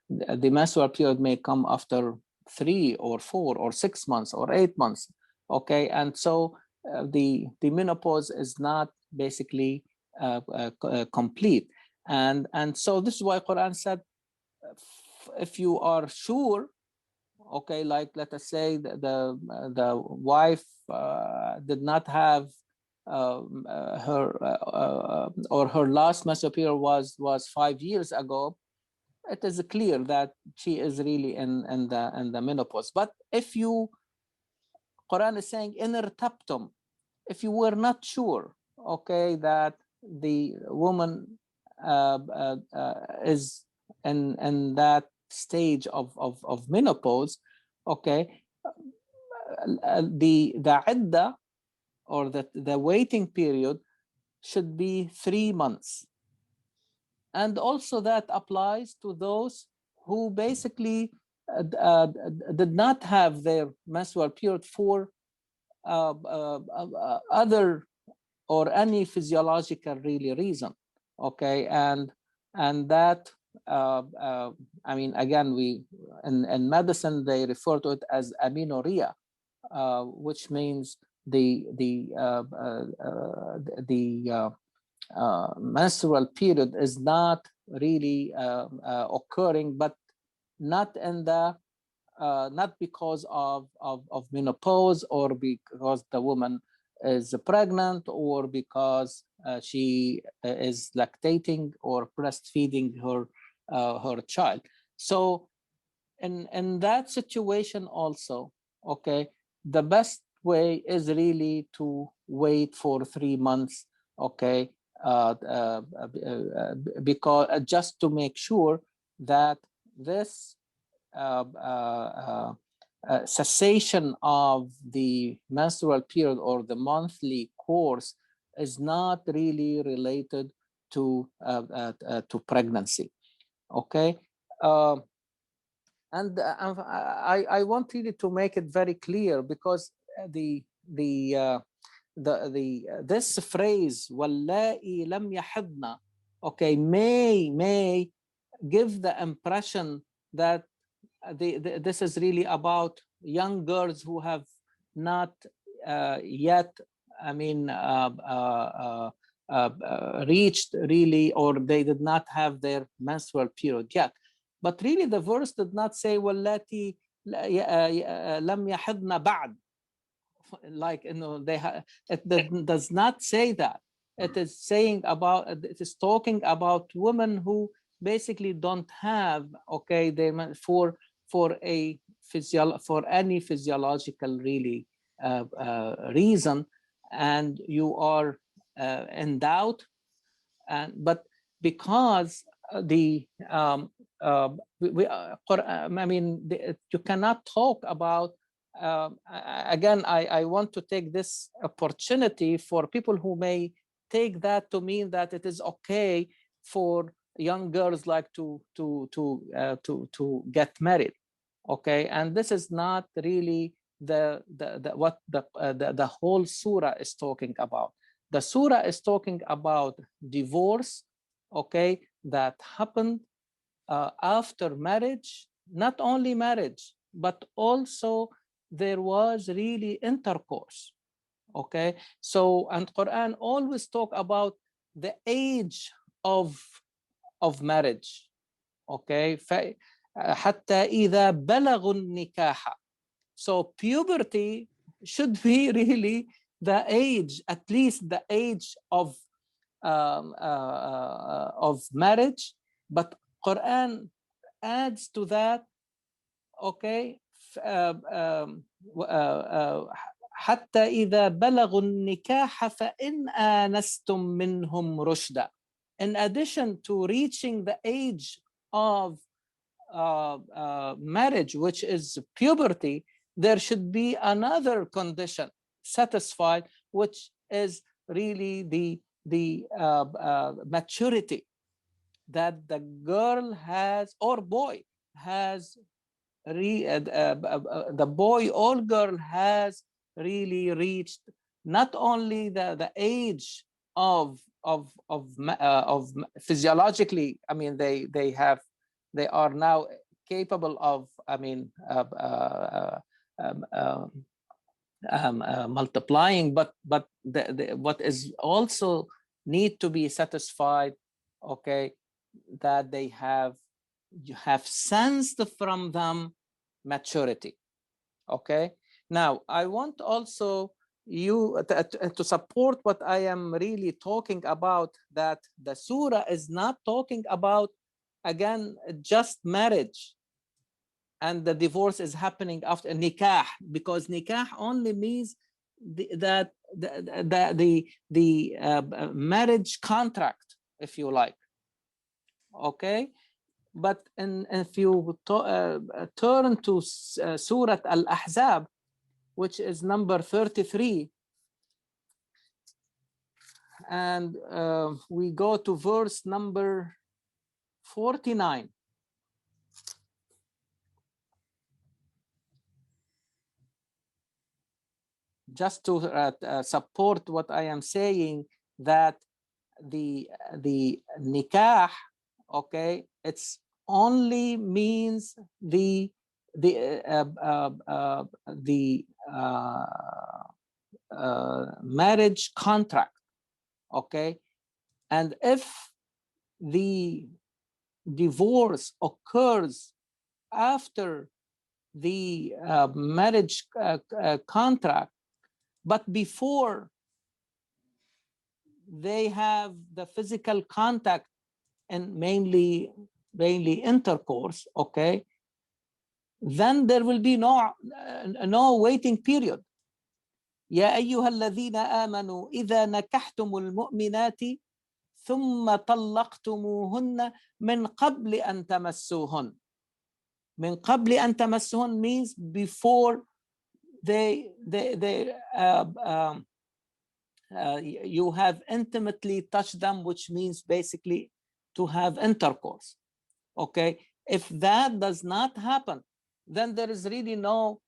the menstrual period may come after 3 or 4 or 6 months or 8 months. Okay, and so the menopause is not basically complete, and so this is why Quran said, if you are sure, okay, like let us say the wife did not have or her last menstrual period was 5 years ago, it is clear that she is really in the menopause. But if you, Quran is saying, in irtabtum, if you were not sure, okay, that the woman is in that stage of menopause, okay, the idda, or the waiting period, should be 3 months. And also that applies to those who basically did not have their menstrual period for other or any physiological really reason. Okay, and that I mean, again, we in medicine they refer to it as amenorrhea, which means the menstrual period is not really occurring, but not in the not because of menopause, or because the woman is pregnant, or because she is lactating or breastfeeding her child. So in that situation also, okay, the best way is really to wait for 3 months, okay, because just to make sure that this cessation of the menstrual period or the monthly course is not really related to pregnancy. Okay, and I want really to make it very clear, because this phrase "wallahi lam yahidna," okay, may give the impression that this is really about young girls who have not yet, I mean, reached really, or they did not have their menstrual period yet. But really the verse did not say "wallati lam yahidna ba'd," like, you know, it does not say that. It is saying about, it is talking about women who basically don't have, okay, they for any physiological really reason, and you are in doubt, but because the I mean, you cannot talk about. Again, I want to take this opportunity for people who may take that to mean that it is okay for young girls like to get married, okay, and this is not really what the whole surah is talking about. The surah is talking about divorce, okay, that happened after marriage. Not only marriage, but also there was really intercourse, okay. So, and Quran always talk about the age of marriage, okay. حتى إذا بلغوا النكاح. So puberty should be really the age, at least the age of marriage, but Quran adds to that, okay, حتى إذا بلغوا النكاح فإن آنستم منهم رشدا. In addition to reaching the age of marriage, which is puberty, there should be another condition satisfied, which is really the maturity that the girl has, or boy has, the boy or girl has really reached not only the age of physiologically, I mean, they have they are now capable of, I mean, um, um, multiplying, but what is also need to be satisfied, okay, that they have, you have sensed from them maturity. Okay, now I want also you to support what I am really talking about, that the surah is not talking about, again, just marriage and the divorce is happening after nikah, because nikah only means the marriage contract, if you like. Okay, but if you turn to Surah Al-Ahzab, which is number 33, and we go to verse number 49. Just to support what I am saying, that the nikah, okay, it's only means the marriage contract. Okay, and if the divorce occurs after the marriage contract, but before they have the physical contact and mainly intercourse, okay, then there will be no waiting period. يا أيها الذين آمنوا إذا نكحتم المؤمنات ثم طلقتموهن من قبل أن تمسوهن. من قبل أن تمسوهن means before you have intimately touched them, which means basically to have intercourse. Okay, if that does not happen, then there is really no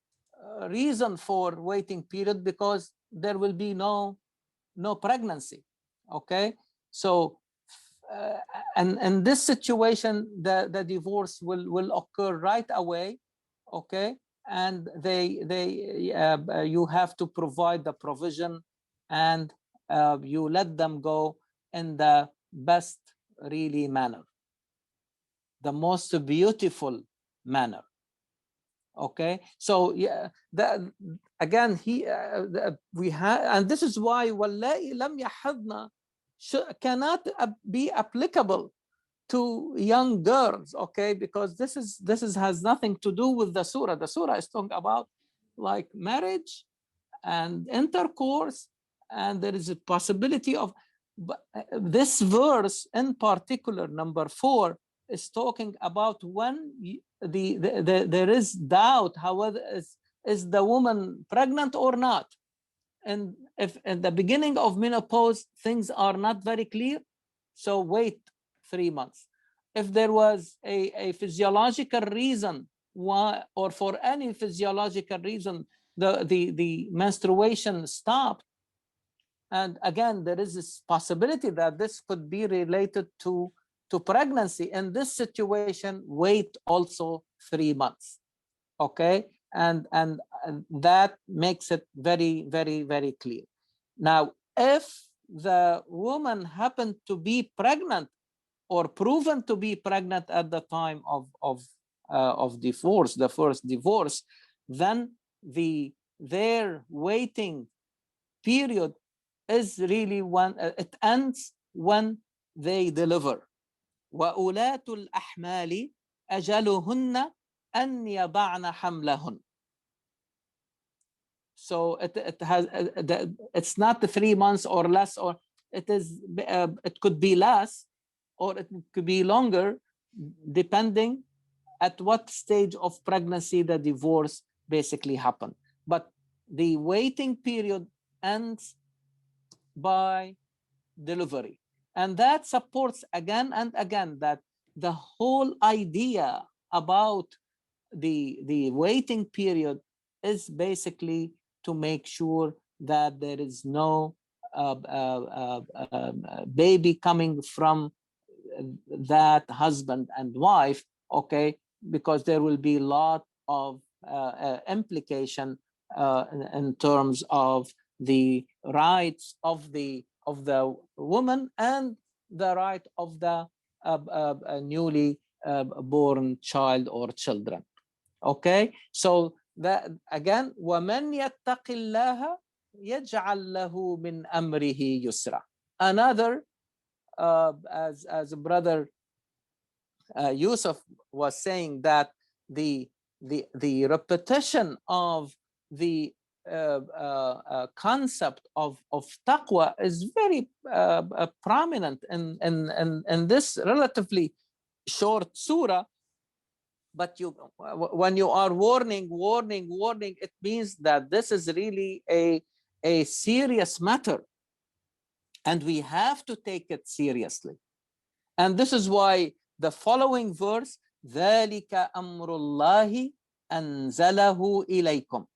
reason for waiting period, because there will be no pregnancy. Okay, so and in this situation, the divorce will occur right away. Okay, and you have to provide the provision, and you let them go in the best really manner, the most beautiful manner. Okay, so yeah, again, we have, and this is why واللائي لم يحضن cannot be applicable to young girls. Okay, because this has nothing to do with the surah. The surah is talking about like marriage and intercourse, and there is a possibility of, but this verse in particular, number 4, is talking about when there is doubt, however, is the woman pregnant or not. And if at the beginning of menopause things are not very clear, so wait 3 months. If there was a physiological reason why, or for any physiological reason, the menstruation stopped, and again, there is this possibility that this could be related to pregnancy. In this situation, wait also 3 months. Okay, and that makes it very, very, very clear. Now, if the woman happened to be pregnant or proven to be pregnant at the time of divorce, the first divorce, then their waiting period is really when it ends when they deliver. وَأُولَاتُ الْأَحْمَالِ أَجَلُهُنَّ أَنْ يَضَعْنَ حَمْلَهُنَّ. So it's not the 3 months or less, or it could be less, or it could be longer, depending at what stage of pregnancy the divorce basically happened. But the waiting period ends by delivery. And that supports again and again that the whole idea about the waiting period is basically to make sure that there is no baby coming from that husband and wife okay, because there will be a lot of implication in terms of the rights of the woman and the right of the newly born child or children. Okay, so that again, وَمَنْ يَتَّقِ اللَّهَ يَجْعَلْ لَهُ مِنْ أَمْرِهِ يُسْرًا. Another, as brother Yusuf was saying, that the repetition of the concept of taqwa is very prominent in this relatively short surah. But when you are warning, it means that this is really a serious matter, and we have to take it seriously. And this is why the following verse, ذَلِكَ أَمْرُ اللَّهِ أَنزَلَهُ إِلَيْكُمْ.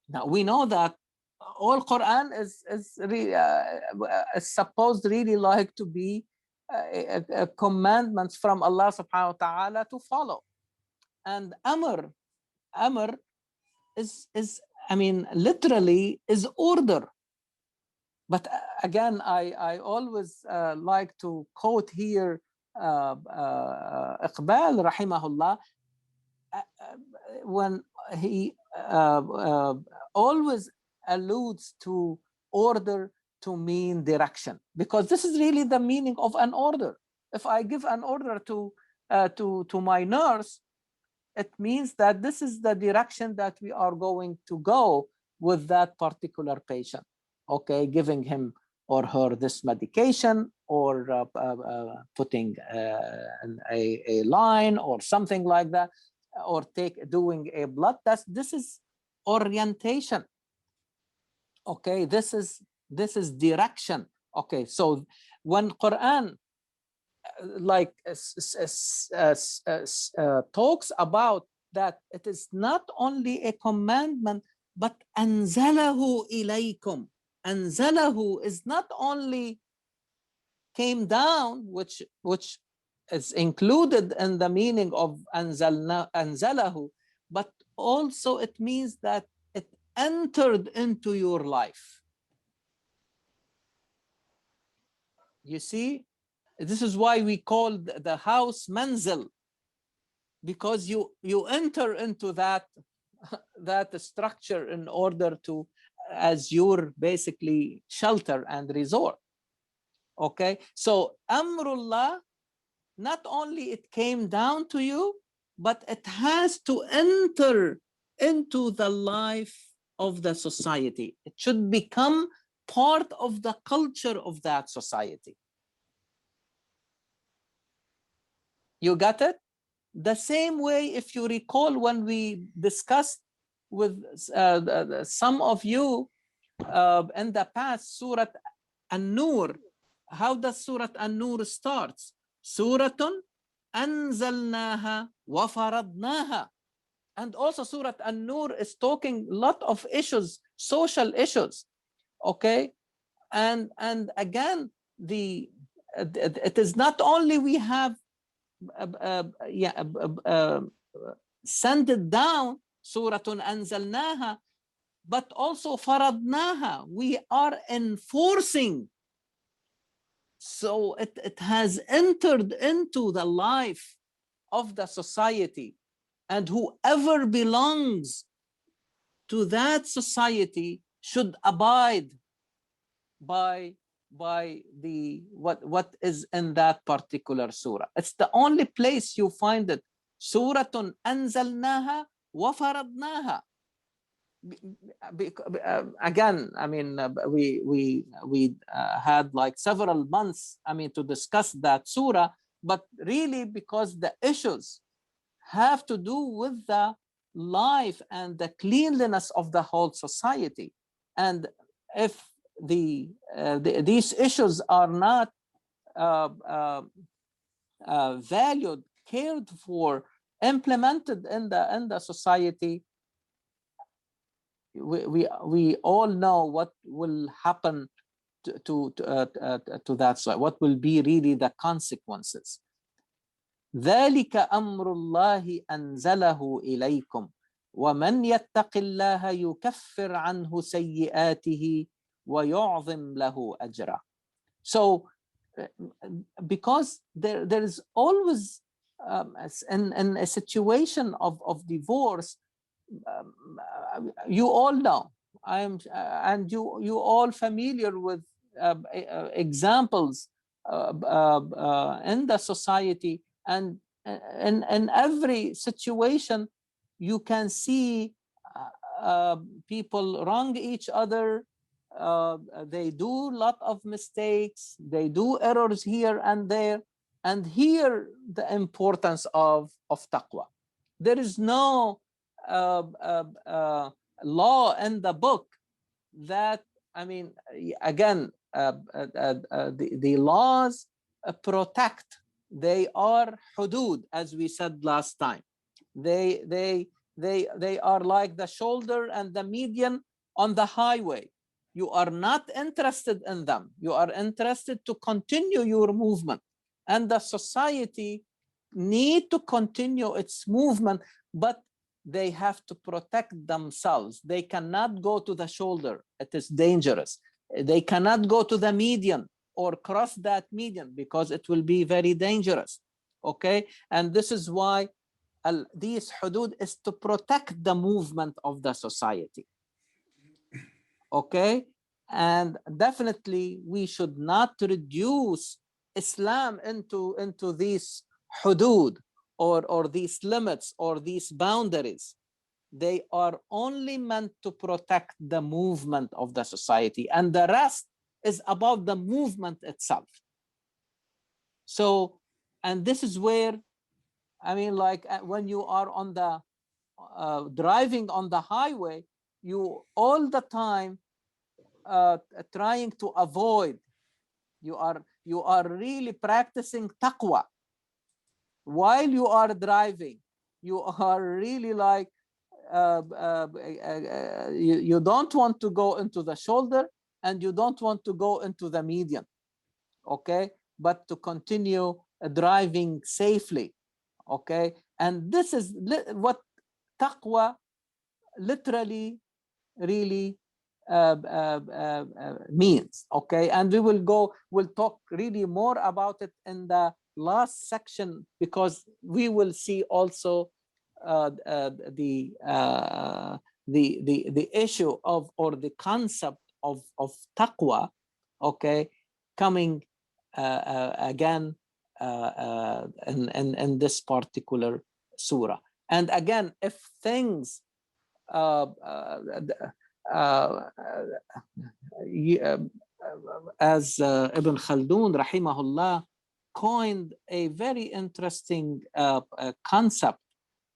Now we know that all Quran is supposed really like to be commandments from Allah subhanahu wa ta'ala to follow. And amr is I mean, literally is order. But again, I always like to quote here Iqbal rahimahullah, when he always alludes to order to mean direction, because this is really the meaning of an order. If I give an order to my nurse, it means that this is the direction that we are going to go with that particular patient. Okay, giving him or her this medication, or putting a line or something like that, or doing a blood test. This is orientation. Okay, this is direction. Okay, so when Quran like talks about that, it is not only a commandment, but anzalahu ilaykum. Anzalahu is not only came down, which is included in the meaning of anzalahu, but also it means that it entered into your life. You see, this is why we call the house manzil, because you enter into that structure in order to, as your basically shelter and resort. Okay, so amrullah, not only it came down to you, but it has to enter into the life of the society. It should become part of the culture of that society. You got it? The same way, if you recall, when we discussed with some of you in the past, Surah An-Nur, how does Surah An-Nur starts? Suratun anzalnaha wa faradnaha. And also Surah An-Nur is talking a lot of issues, social issues. Okay, and again, it is not only we have send it down, Suratun anzalnaha, but also faradnaha. We are enforcing. So it has entered into the life of the society, and whoever belongs to that society should abide by the what is in that particular surah. It's the only place you find it. Suratun anzalnaha wa faradnaha. Again, I mean, we had like several months, I mean, to discuss that surah, but really because the issues have to do with the life and the cleanliness of the whole society. And if these issues are not valued, cared for, implemented in the society, we all know what will happen to that. So what will be really the consequences? ذلك أمر الله أنزله إليكم ومن يتق الله يكفر عنه سيئاته ويعظم له أجرا. So because there is always in a situation of divorce, you all know, and you all familiar with examples in the society, and in every situation you can see people wrong each other. They do a lot of mistakes, they do errors here and there, and here the importance of taqwa. There is no law in the book that, I mean, again, the laws protect. They are hudud, as we said last time. They are like the shoulder and the median on the highway. You are not interested in them. You are interested to continue your movement. And the society need to continue its movement, but they have to protect themselves. They cannot go to the shoulder. It is dangerous. They cannot go to the median or cross that median because it will be very dangerous. Okay? And this is why these hudud is to protect the movement of the society. Okay? And definitely we should not reduce Islam into these hudud or these limits or these boundaries. They are only meant to protect the movement of the society, and the rest is about the movement itself. So, and this is where, I mean, like when you are on the driving on the highway, you all the time trying to avoid. You are really practicing taqwa while you are driving. You are really like you don't want to go into the shoulder and you don't want to go into the median, okay, but to continue driving safely. Okay, and this is what taqwa literally really means. Okay, and we'll talk really more about it in the last section, because we will see also the issue of, or the concept of taqwa, okay, coming again in this particular surah. And again, if things as Ibn Khaldun rahimahullah coined a very interesting concept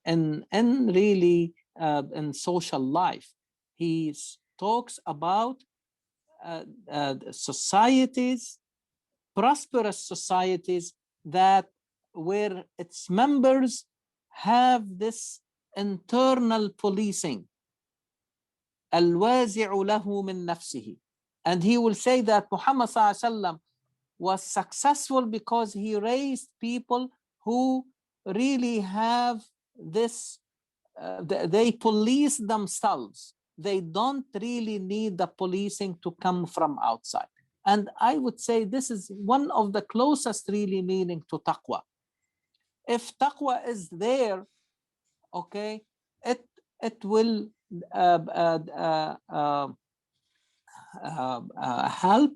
in really in social life. He talks about societies, prosperous societies, that where its members have this internal policing, الوازع له من نفسه. And he will say that Muhammad sallallahu alaihi wasallam was successful because he raised people who really have this, they police themselves. They don't really need the policing to come from outside. And I would say this is one of the closest really meaning to taqwa. If taqwa is there, okay, it will help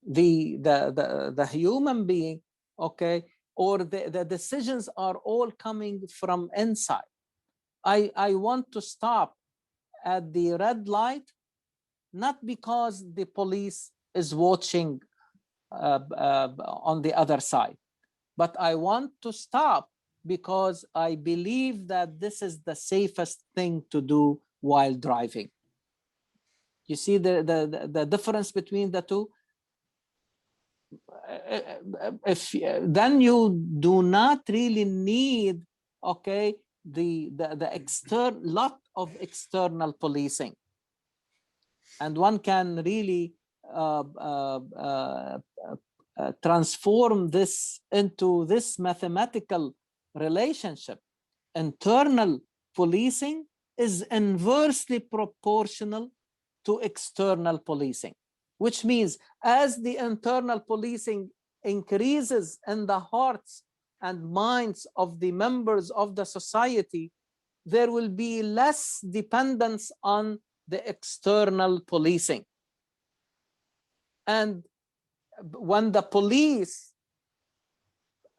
the human being, okay, or the decisions are all coming from inside. I want to stop at the red light, not because the police is watching on the other side, but I want to stop because I believe that this is the safest thing to do while driving. You see the difference between the two? If then you do not really need, okay, the lot of external policing, and one can really transform this into this mathematical relationship, internal policing is inversely proportional to external policing, which means as the internal policing increases in the hearts and minds of the members of the society, there will be less dependence on the external policing. And when the police,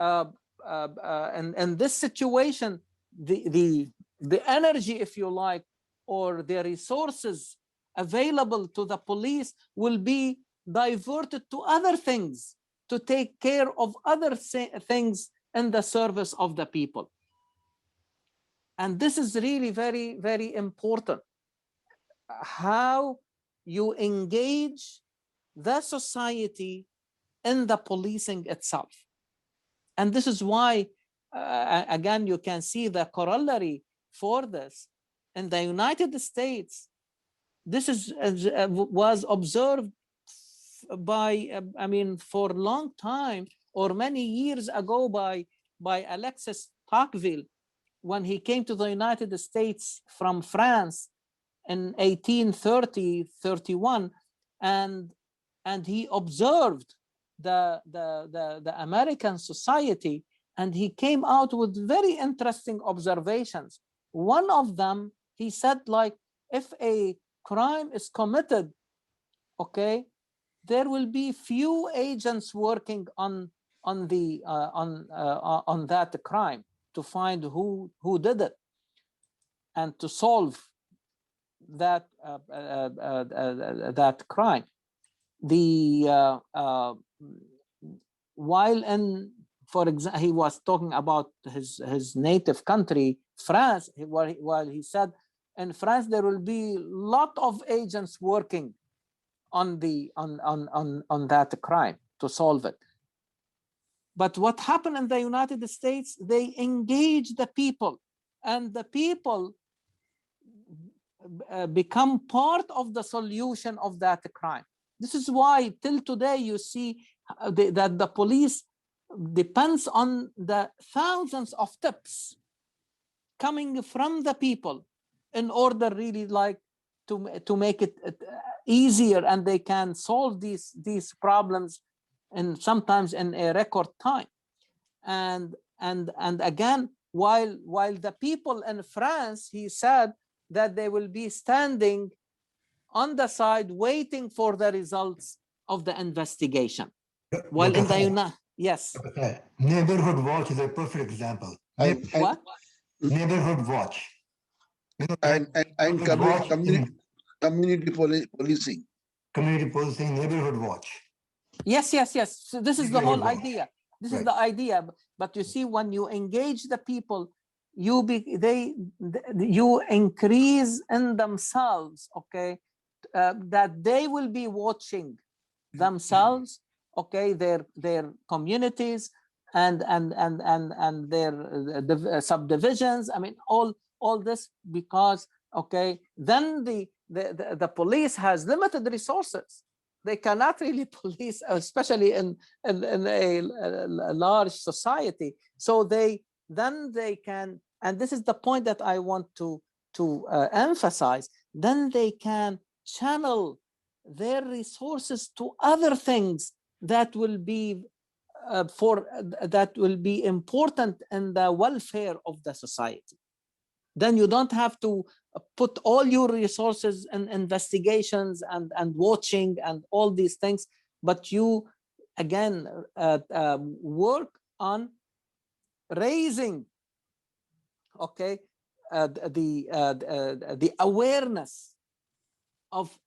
in this situation, the energy, if you like, or the resources available to the police will be diverted to other things, to take care of other things in the service of the people. And this is really very, very important, how you engage the society in the policing itself. And this is why, again, you can see the corollary for this. In the United States, this was observed by, for a long time, or many years ago, by Alexis Tocqueville, when he came to the United States from France in 1830-31, and he observed the American society, and he came out with very interesting observations. One of them, he said, like, if a crime is committed, okay, there will be few agents working on that crime to find who did it and to solve that that crime. While for example, he was talking about his native country, France, while he said in France there will be a lot of agents working on that crime to solve it. But what happened in the United States, they engage the people, and the people become part of the solution of that crime. This is why till today you see that the police depends on the thousands of tips coming from the people in order really like to make it easier, and they can solve these problems and sometimes in a record time. And again, while the people in France, he said that they will be standing on the side waiting for the results of the investigation. While in the yes. Neighborhood Watch is a perfect example. What? Neighborhood Watch. And community policing. Community policing, Neighborhood Watch. Yes. So this is the whole idea. This is the idea. But you see, when you engage the people, you increase in themselves, okay, that they will be watching themselves, okay, their communities and their subdivisions. I mean, all this because, okay, then the police has limited resources. They cannot really police, especially in a large society. So then they can, and this is the point that I want to emphasize, then they can channel their resources to other things that will be important in the welfare of the society. Then you don't have to put all your resources in investigations and watching and all these things, but you again work on raising, okay, the awareness of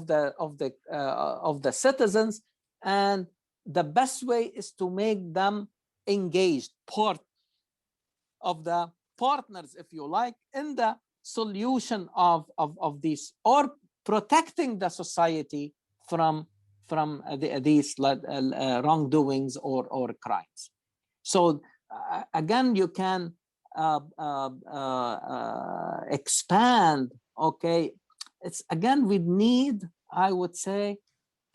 the citizens, and the best way is to make them engaged, part of the partners, if you like, in the solution of these, or protecting the society from these wrongdoings or crimes. So again, you can expand, okay. It's again, we need, I would say,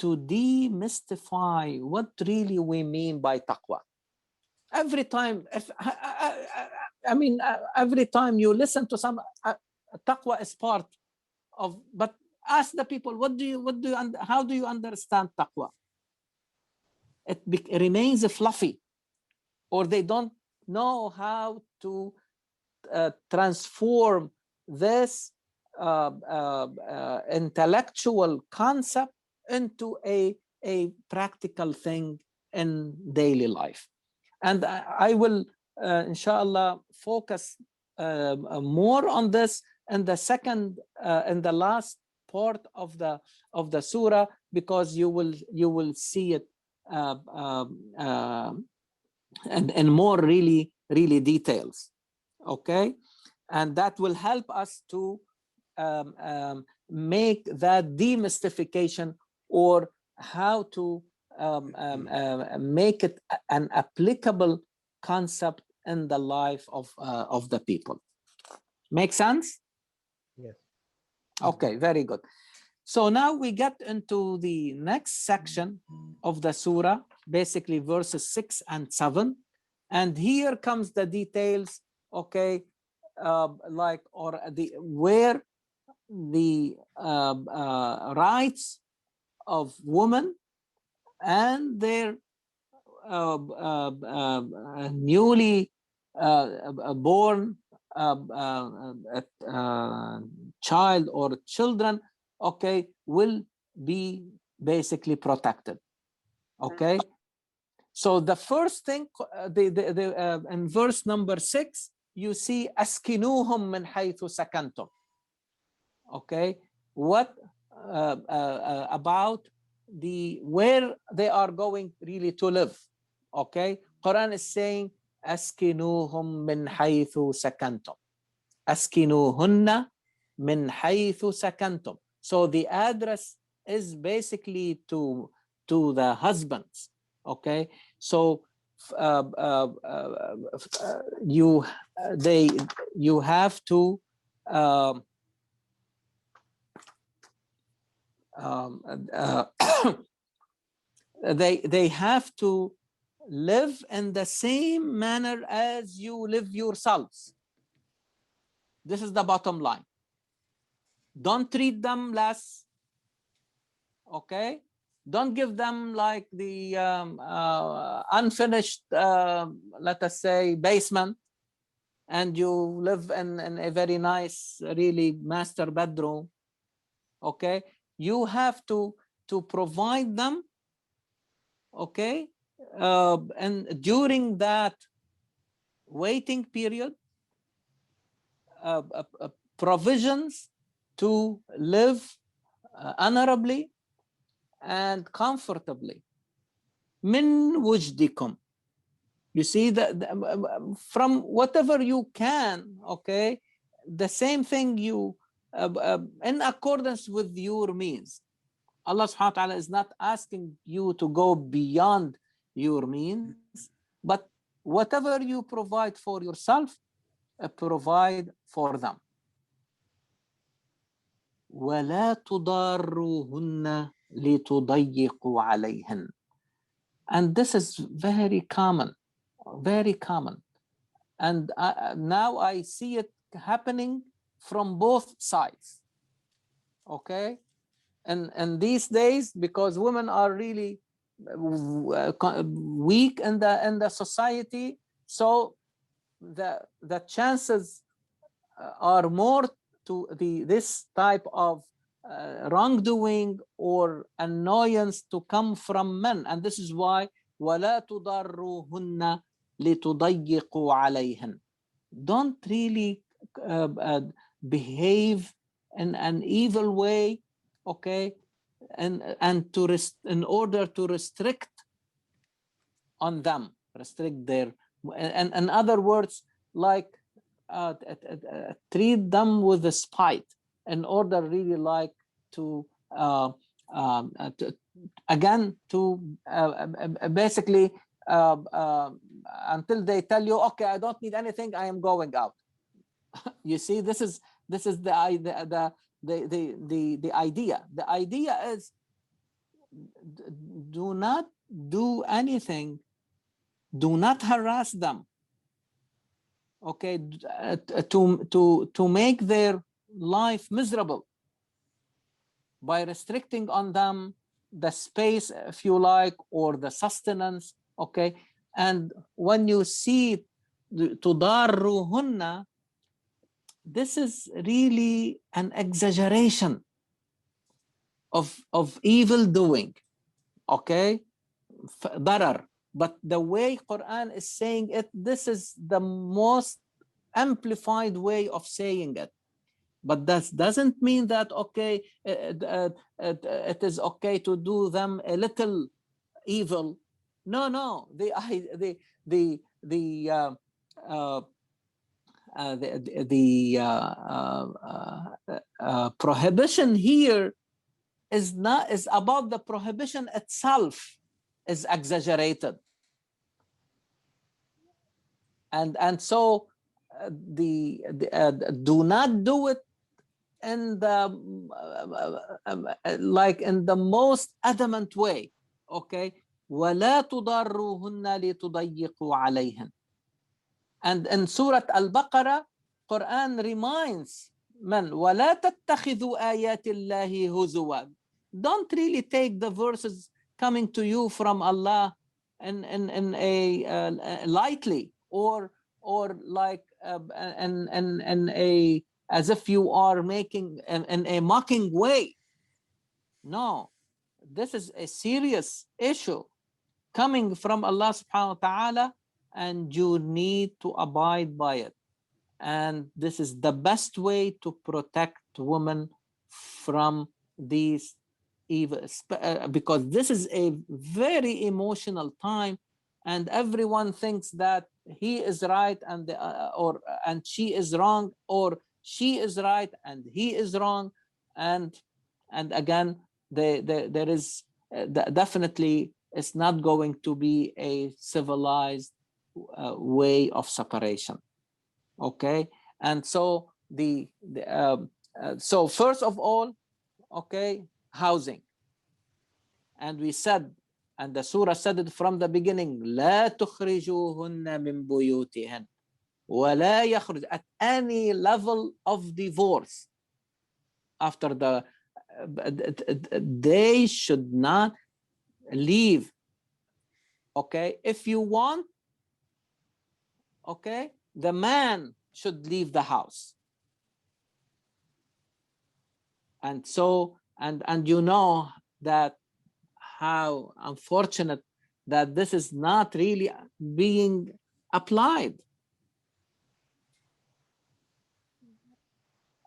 to demystify what really we mean by taqwa. every time, I mean, every time you listen to some, taqwa is part of, but ask the people, how do you understand taqwa? It remains fluffy, or they don't know how to transform this intellectual concept into a practical thing in daily life. And I will, inshallah, focus more on this in the second, in the last part of the surah, because you will see it and more really details. Okay, and that will help us to make that demystification, or how to make it an applicable concept in the life of the people. Make sense? Yes. Okay, very good. So now we get into the next section of the surah, basically verses 6 and 7. And here comes the details, okay, like, or where the rights of women and their newly born child or children, okay, will be basically protected. Okay, so the first thing, in verse number 6, you see askinuhum min haythu sakantum. Okay, what about where they are going really to live? Okay, Quran is saying askinuhum min haythu sakantum, askinuhunna min haythu sakantum. So the address is basically to the husbands. Okay, so you have to they have to live in the same manner as you live yourselves. This is the bottom line. Don't treat them less. Okay, don't give them like the unfinished, let us say, basement, and you live in a very nice, really master bedroom. Okay, you have to provide them, okay, and during that waiting period, provisions to live honorably and comfortably. Min wujdikum. You see, that from whatever you can, okay, the same thing you, in accordance with your means. Allah subhanahu wa ta'ala is not asking you to go beyond your means, but whatever you provide for yourself, provide for them. وَلَا تُضَارُّهُنَّ لِتُضَيِّقُوا عَلَيْهِنَّ. And this is very common, very common. And now I see it happening from both sides. Okay, and these days, because women are really weak in the society, so the chances are more to this type of wrongdoing or annoyance to come from men. And this is why وَلَا تُضَرُّهُنَّ لِتُضَيِّقُوا عَلَيْهِنَّ. Don't really behave in an evil way, okay, and in order to restrict on them, restrict their, and in other words, like treat them with a spite, in order really like to again to basically until they tell you, okay, I don't need anything, I am going out. You see, this is the idea. The idea is, do not do anything Do not harass them, okay, to make their life miserable by restricting on them the space, if you like, or the sustenance, okay? And when you see tudarruhunna, this is really an exaggeration of evil doing, okay? Darar. But the way Quran is saying it, this is the most amplified way of saying it. But that doesn't mean that, okay, it is okay to do them a little evil. No, no. The prohibition here is about the prohibition itself is exaggerated, and so do not do it in the like in the most adamant way, okay? وَلَا تُضَرُّهُنَّ لِتُضَيِّقُوا عَلَيْهِنْ. And in Surah Al-Baqarah, Quran reminds man, وَلَا تَتَّخِذُوا آيَاتِ اللَّهِ هُزُوًا. Don't really take the verses coming to you from Allah in a lightly, or like in a as if you are making in a mocking way. No, this is a serious issue coming from Allah subhanahu wa ta'ala, and you need to abide by it. And this is the best way to protect women from these evil, because this is a very emotional time, and everyone thinks that he is right and and she is wrong, or she is right and he is wrong, and again there is definitely it's not going to be a civilized way of separation, okay? And so so first of all, okay, housing. And we said, and the surah said it from the beginning, لا تخرجوهن من بيوتهن ولا يخرج, at any level of divorce after they should not leave, okay? If you want, okay, the man should leave the house. And so, and you know that how unfortunate that this is not really being applied.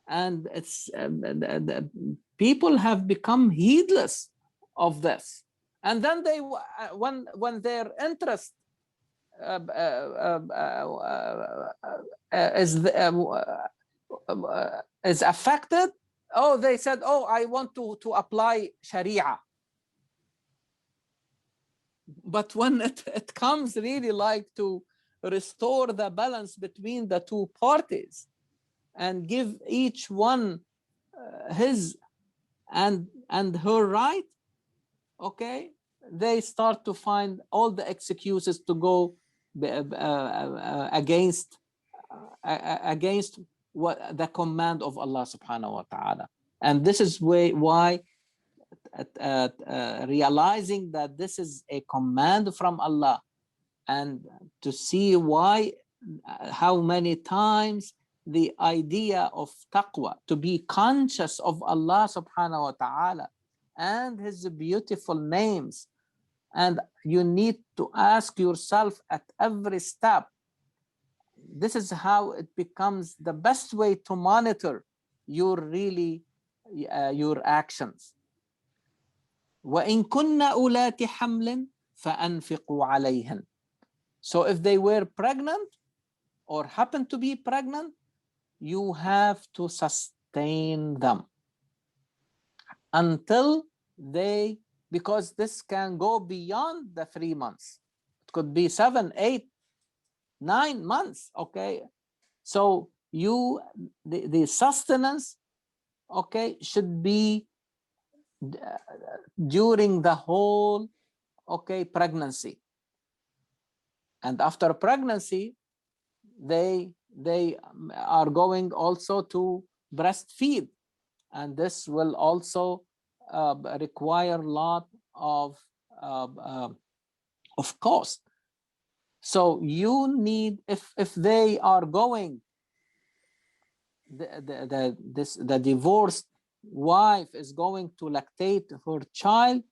And it's people have become heedless of this. And then they, when their interest is affected, oh, they said, oh, I want to apply Sharia. But when it comes really like to restore the balance between the two parties and give each one his and her right, okay, they start to find all the excuses to go against what the command of Allah subhanahu wa ta'ala. And this is why realizing that this is a command from Allah, and to see why how many times the idea of taqwa, to be conscious of Allah subhanahu wa ta'ala and his beautiful names, and you need to ask yourself at every step, this is how it becomes the best way to monitor your your actions. وَإِن كُنَّ أُولَاتِ حَمْلٍ فَأَنْفِقُوا عَلَيْهِنْ. So if they were pregnant or happen to be pregnant, you have to sustain them until they, because this can go beyond the 3 months. It could be 7, 8, 9 months, okay? So the sustenance, okay, should be during the whole, okay, pregnancy. And after pregnancy, they are going also to breastfeed, and this will also require a lot of cost. So you need, if they are going, the divorced wife is going to lactate her child,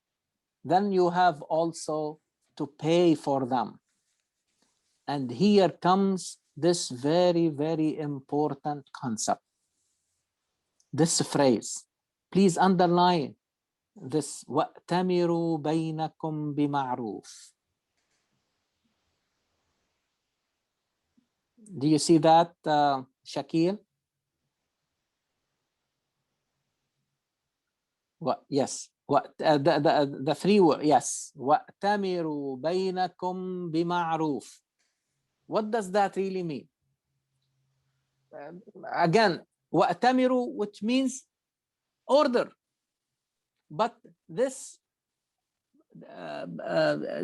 then you have also to pay for them. And here comes this very, very important concept. This phrase, please underline this, وَأْتَمِرُوا بَيْنَكُمْ بِمَعْرُوفٍ. Do you see that, Shakil? Yes. The three words, yes. وَأْتَمِرُوا بَيْنَكُمْ بِمَعْرُوفٍ. What does that really mean? Again, وَأْتَمِرُوا, which means order. But this,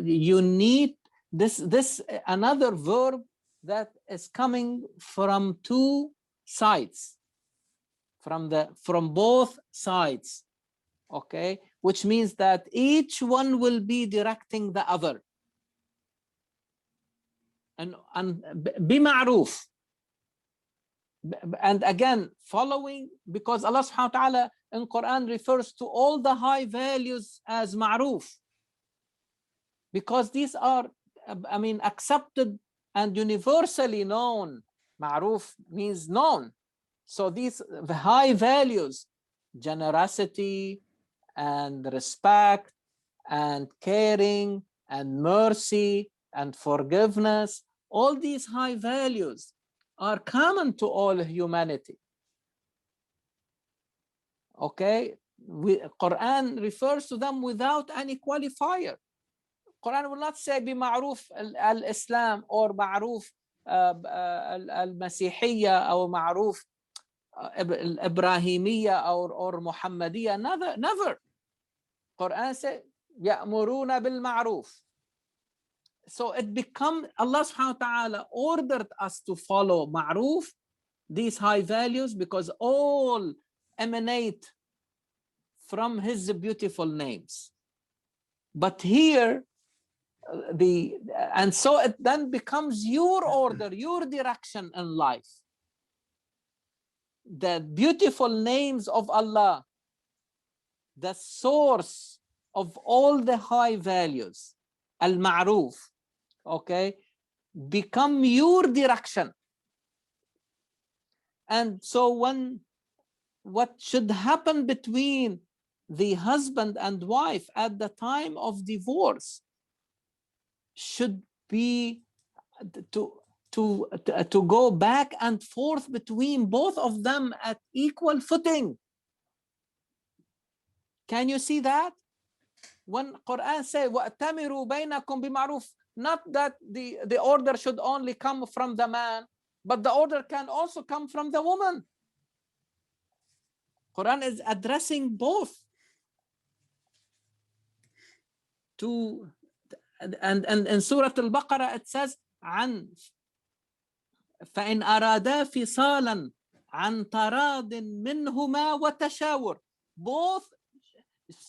you need this another verb that is coming from two sides, from both sides, okay, which means that each one will be directing the other. And بمعروف. And again, following, because Allah subhanahu wa ta'ala in Quran refers to all the high values as ma'ruf, because these are, I mean, accepted and universally known. Ma'ruf means known. So these high values, generosity and respect and caring and mercy and forgiveness, all these high values are common to all humanity. Okay, Quran refers to them without any qualifier. Quran will not say بمعروف al-Islam or معروف al-Masihiyya or معروف al-Ibrahimiyya or Muhammadiyya. Never. Quran says يأمرون بالمعروف. So it becomes, Allah subhanahu wa ta'ala ordered us to follow ma'ruf, these high values, because all emanate from his beautiful names. But here, and so it then becomes your order, your direction in life. The beautiful names of Allah, the source of all the high values, al-ma'ruf, okay, become your direction. And so what should happen between the husband and wife at the time of divorce should be to go back and forth between both of them at equal footing. Can you see that? When Quran says وَأْتَمِرُوا بَيْنَكُمْ بِمَعْرُوفٍ, not that the order should only come from the man, but the order can also come from the woman. Quran is addressing both. And in Surah Al-Baqarah it says عن فإن أرادا فصالا عن تراض منهما وتشاور. Both,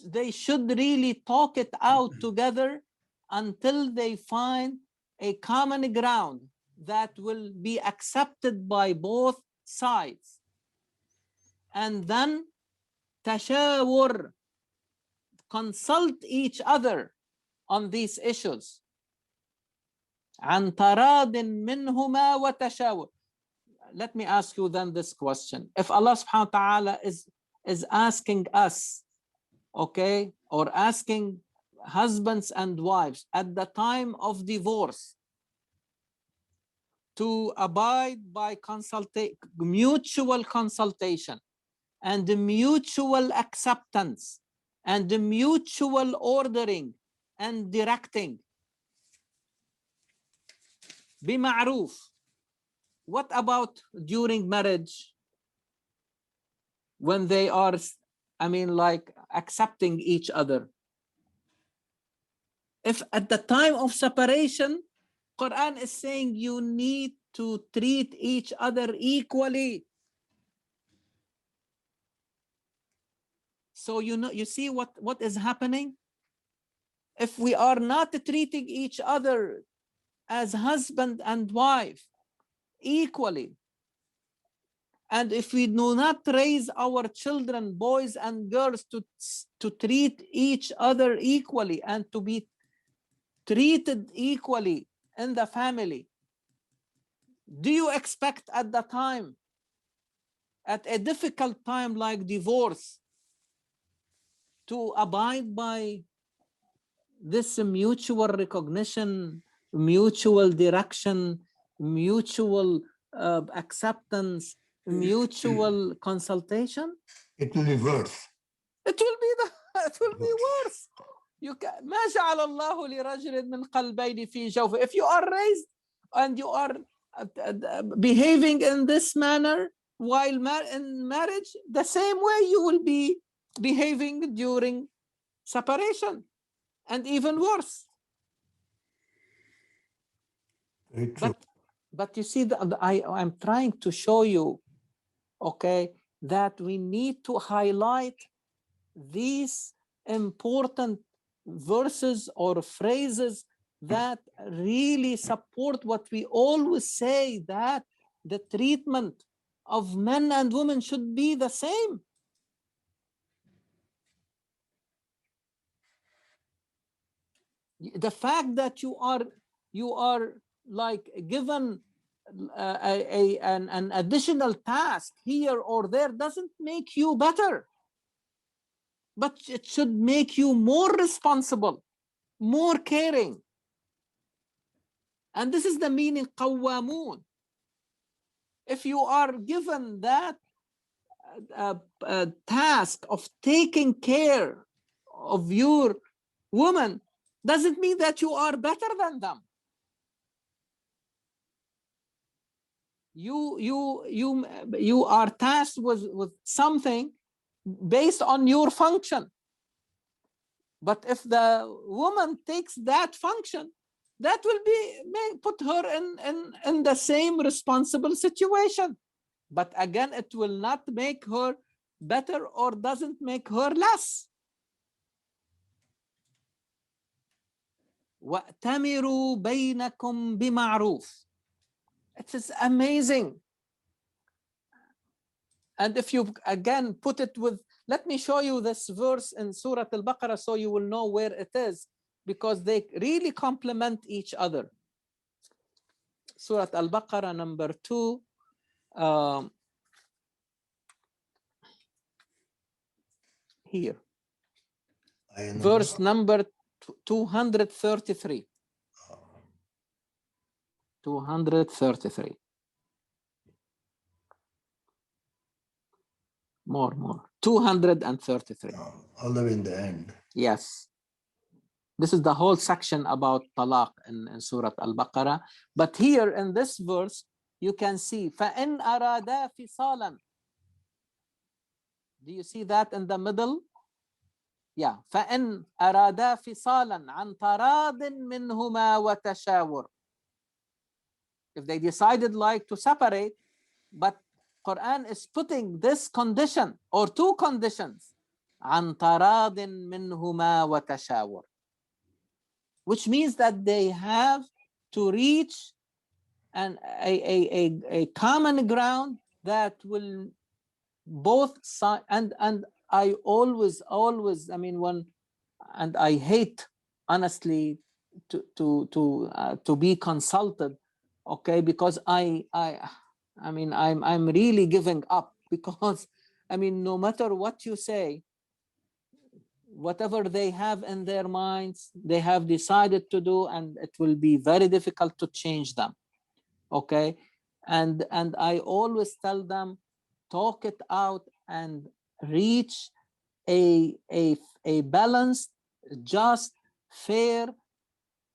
they should really talk it out together until they find a common ground that will be accepted by both sides. And then tashawur, consult each other on these issues. عن تراض منهما وتشاور. Let me ask you then this question. If Allah subhanahu wa ta'ala is asking us, okay, or asking husbands and wives at the time of divorce to abide by mutual consultation and mutual acceptance and mutual ordering and directing, بمعروف, what about during marriage when they are, I mean, like accepting each other? If at the time of separation Quran is saying you need to treat each other equally. So you see what is happening? If we are not treating each other as husband and wife equally, and if we do not raise our children, boys and girls, to treat each other equally and to be treated equally in the family, do you expect at the time, at a difficult time like divorce, to abide by this mutual recognition, mutual direction, mutual acceptance, mutual consultation? It will be worse. It will be it will be worse. You can ما جعل الله لرجل من قلبين في جوفه. If you are raised and you are behaving in this manner while in marriage, the same way you will be behaving during separation, and even worse. Very true. But you see, I'm trying to show you, okay, that we need to highlight these important verses or phrases that really support what we always say, that the treatment of men and women should be the same. The fact that you are like given an additional task here or there doesn't make you better, but it should make you more responsible, more caring. And this is the meaning قوامون. If you are given that task of taking care of your woman, doesn't mean that you are better than them. You are tasked with something based on your function. But if the woman takes that function, that will may put her in the same responsible situation. But again, it will not make her better or doesn't make her less. وَأْتَمِرُوا بَيْنَكُمْ بِمَعْرُوفٍ. It is amazing. And if you again put it with, let me show you this verse in Surah Al-Baqarah so you will know where it is, because they really complement each other. Surah Al-Baqarah number 2. Here. Verse number 233. 233. More. 233. All the way in the end. Yes. This is the whole section about talaq in Surah Al-Baqarah. But here in this verse, you can see, فَإِنْ أَرَادَا فِصَالًا. Do you see that in the middle? Yeah. فَإِنْ أَرَادَا فِصَالًا عَنْ تَرَادٍ مِّنْهُمَا وَتَشَاوُرٍ. If they decided like to separate, but Quran is putting this condition or two conditions, عَنْ تَرَادٍ مِّنْهُمَا وَتَشَاوُرٍ, which means that they have to reach a common ground that will both sides. And I always, I mean, and I hate honestly to be consulted, okay, because I mean, I'm really giving up, because I mean, no matter what you say, whatever they have in their minds, they have decided to do, and it will be very difficult to change them. Okay. And I always tell them, talk it out and reach a balanced, just, fair,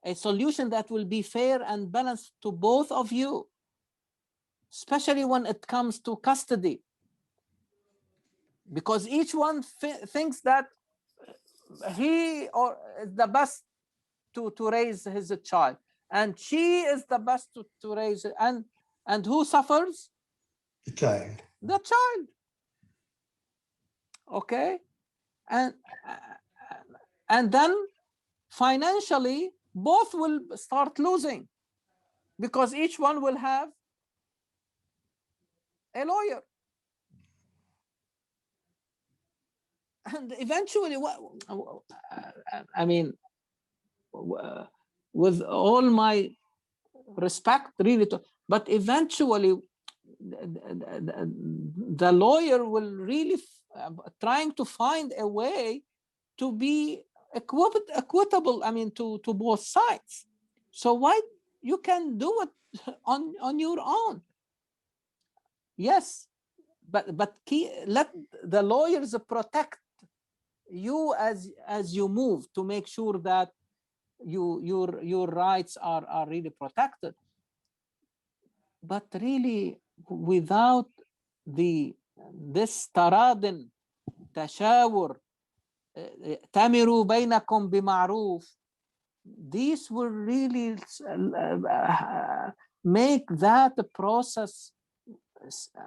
a solution that will be fair and balanced to both of you, especially when it comes to custody, because each one thinks that he or is the best to raise his child. and she is the best to raise it. And who suffers? The child. The child. Okay, and then financially both will start losing, because each one will have a lawyer. And eventually, I mean, with all my respect, really, but eventually, the lawyer will really trying to find a way to be equitable. I mean, to both sides. So why you can do it on your own? Yes, but let the lawyers protect you as you move, to make sure that your rights are really protected. But really, without this taradin, tashawur, tamiru bainakum bima'ruf, these will really make that process.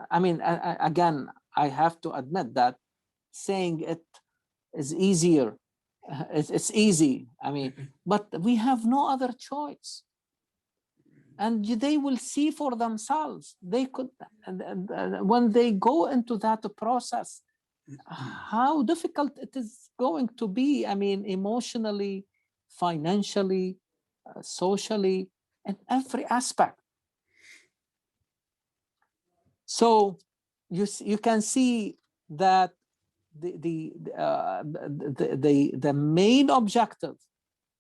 I mean, again, I have to admit that saying it is easier. It's easy. I mean, but we have no other choice. And they will see for themselves. They could, when they go into that process, how difficult it is going to be. I mean, emotionally, financially, socially, in every aspect. So you can see that the main objective,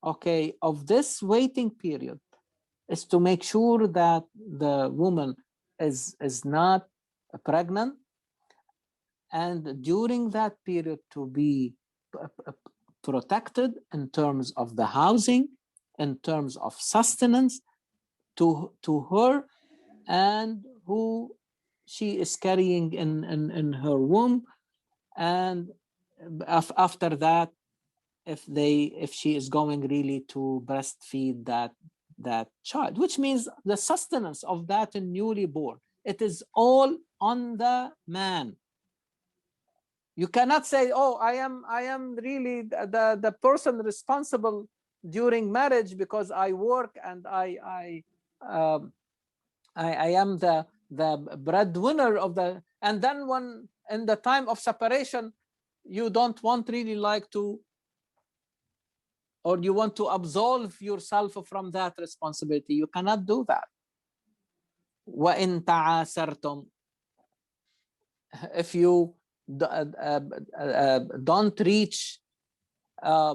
okay, of this waiting period is to make sure that the woman is not pregnant, and during that period to be protected in terms of the housing, in terms of sustenance to her and who she is carrying in her womb. And after that, if she is going really to breastfeed that child, which means the sustenance of that newly born, it is all on the man. You cannot say, oh, I am really the person responsible during marriage because I work and I am the breadwinner of the, and then when in the time of separation you don't want really like to, or you want to absolve yourself from that responsibility. You cannot do that. وَإِن تَعَاسَرْتُمْ, if you don't reach a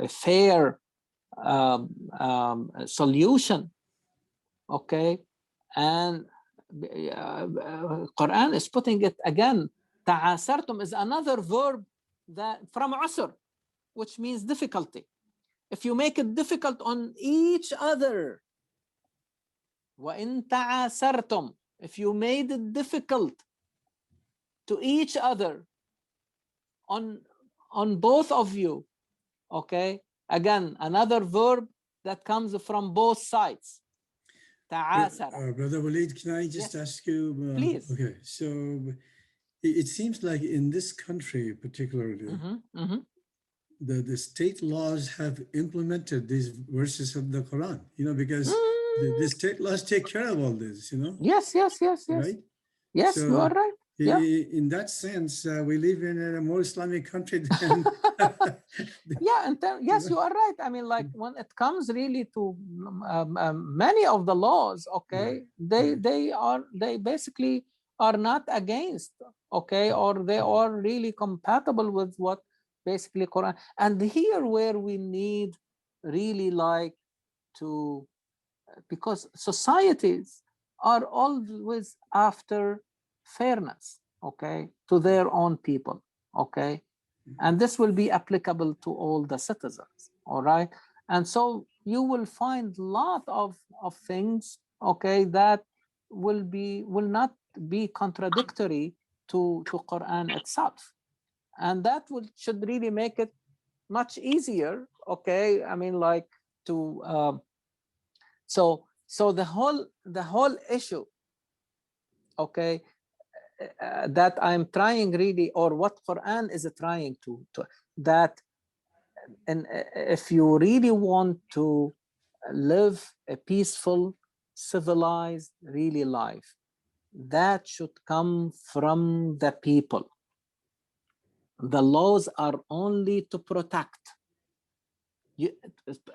fair solution, okay, and Quran is putting it again. تعاسرتم is another verb that from usr, which means difficulty. If you make it difficult on each other, وَإِن تَعَاسَرْتُمْ, if you made it difficult to each other on both of you, okay, again another verb that comes from both sides. Brother Walid, can I just ask you? Please. Okay, so it seems like in this country particularly, the state laws have implemented these verses of the Quran, because the state laws take care of all this, Yes. Right? Yes, so, you are right. Yeah. In that sense, we live in a more Islamic country than. Yeah, and yes, you are right. I mean, like when it comes really to many of the laws, okay, right. they basically are not against, okay, or they are really compatible with what basically Quran. And here where we need really like to, because societies are always after fairness, okay, to their own people, okay, and this will be applicable to all the citizens, all right. And so you will find a lot of things, okay, that will not be contradictory to Quran itself. and that should really make it much easier. Okay, I mean, like to so the whole issue, okay, that I'm trying really, or what Quran is trying to that, and if you really want to live a peaceful, civilized, really life, that should come from the people. The laws are only to protect.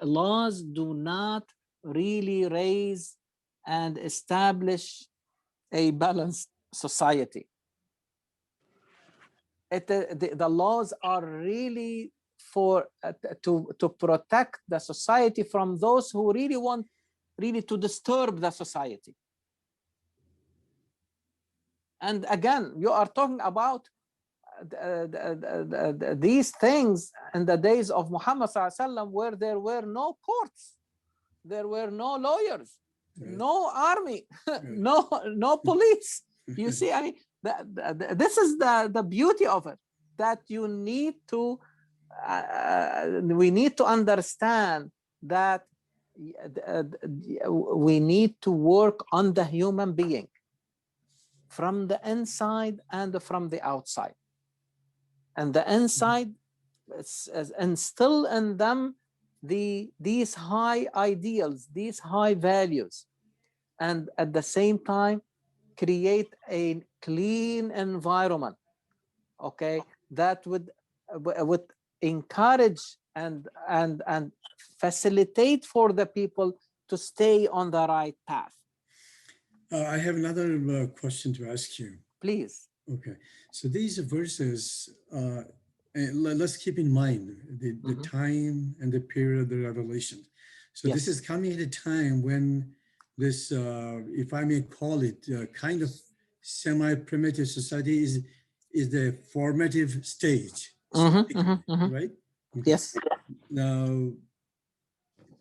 Laws do not really raise and establish a balanced society. The laws are really for to protect the society from those who really want really to disturb the society. And again, you are talking about these things in the days of Muhammad ﷺ, where there were no courts, there were no lawyers, no army, no police. You see, I mean, this is the beauty of it, that you need to we need to understand that we need to work on the human being from the inside and from the outside. And the inside, instill in them these high ideals, these high values, and at the same time create a clean environment, okay, that would encourage and facilitate for the people to stay on the right path. I have another question to ask you. Please. Okay, so these verses, let's keep in mind the time and the period of the revelation. So Yes. This is coming at a time when this, if I may call it, kind of semi-primitive society is the formative stage, right? Okay. Yes. Now,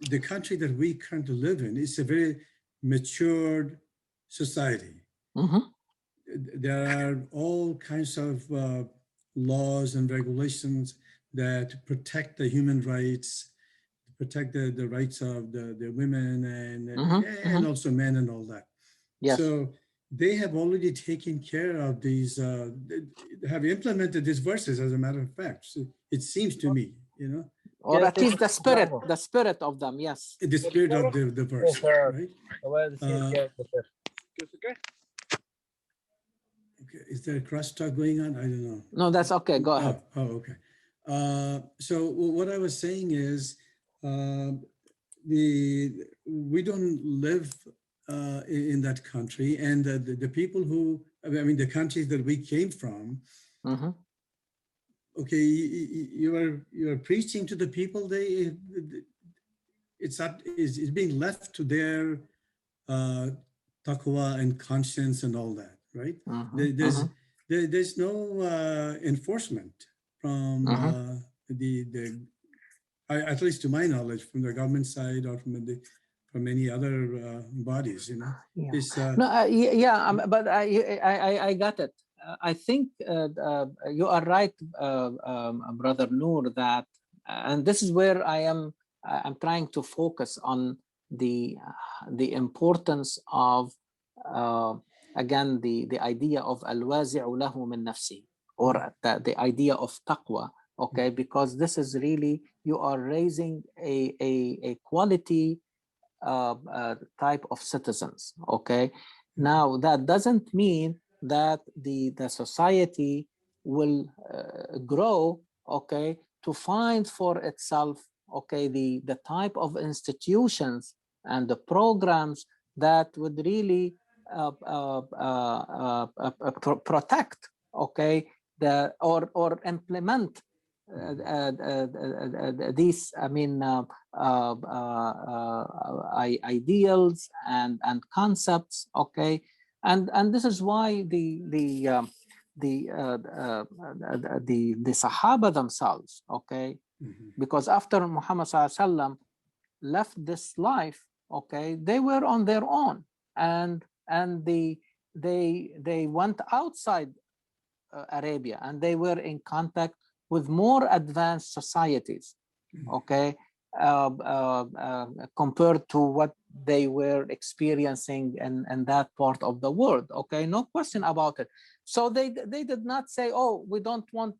the country that we currently live in is a very matured society. There are all kinds of laws and regulations that protect the human rights, protect the rights of the women and also men and all that. Yes. So they have already taken care of these, have implemented these verses, as a matter of fact. So it seems to me, you know. Or at least the spirit of them, yes. The spirit of the verse, right? Okay, is there a crosstalk going on? I don't know. No, that's okay. Go ahead. Oh, okay. So what I was saying is, we don't live in that country, and the people who, I mean, the countries that we came from. Okay, you are preaching to the people. It's being left to their taqwa and conscience and all that, right? There's no enforcement from at least to my knowledge, from the government side or from any other bodies, you know. But I got it. I think you are right, Brother Noor, that, and this is where I'm trying to focus on the importance of again the idea of al-wazi'u lahu min nafsi, or the idea of taqwa, okay, because this is really, you are raising a quality type of citizens, okay. Now that doesn't mean that the society will grow, okay, to find for itself, okay, the type of institutions and the programs that would really protect, okay, or implement these, I mean, ideals and concepts, okay, and this is why the Sahaba themselves, okay, because after Muhammad ﷺ left this life, okay, they were on their own, and they went outside Arabia, and they were in contact with more advanced societies, okay, compared to what they were experiencing in that part of the world, okay, no question about it. So they did not say, oh, we don't want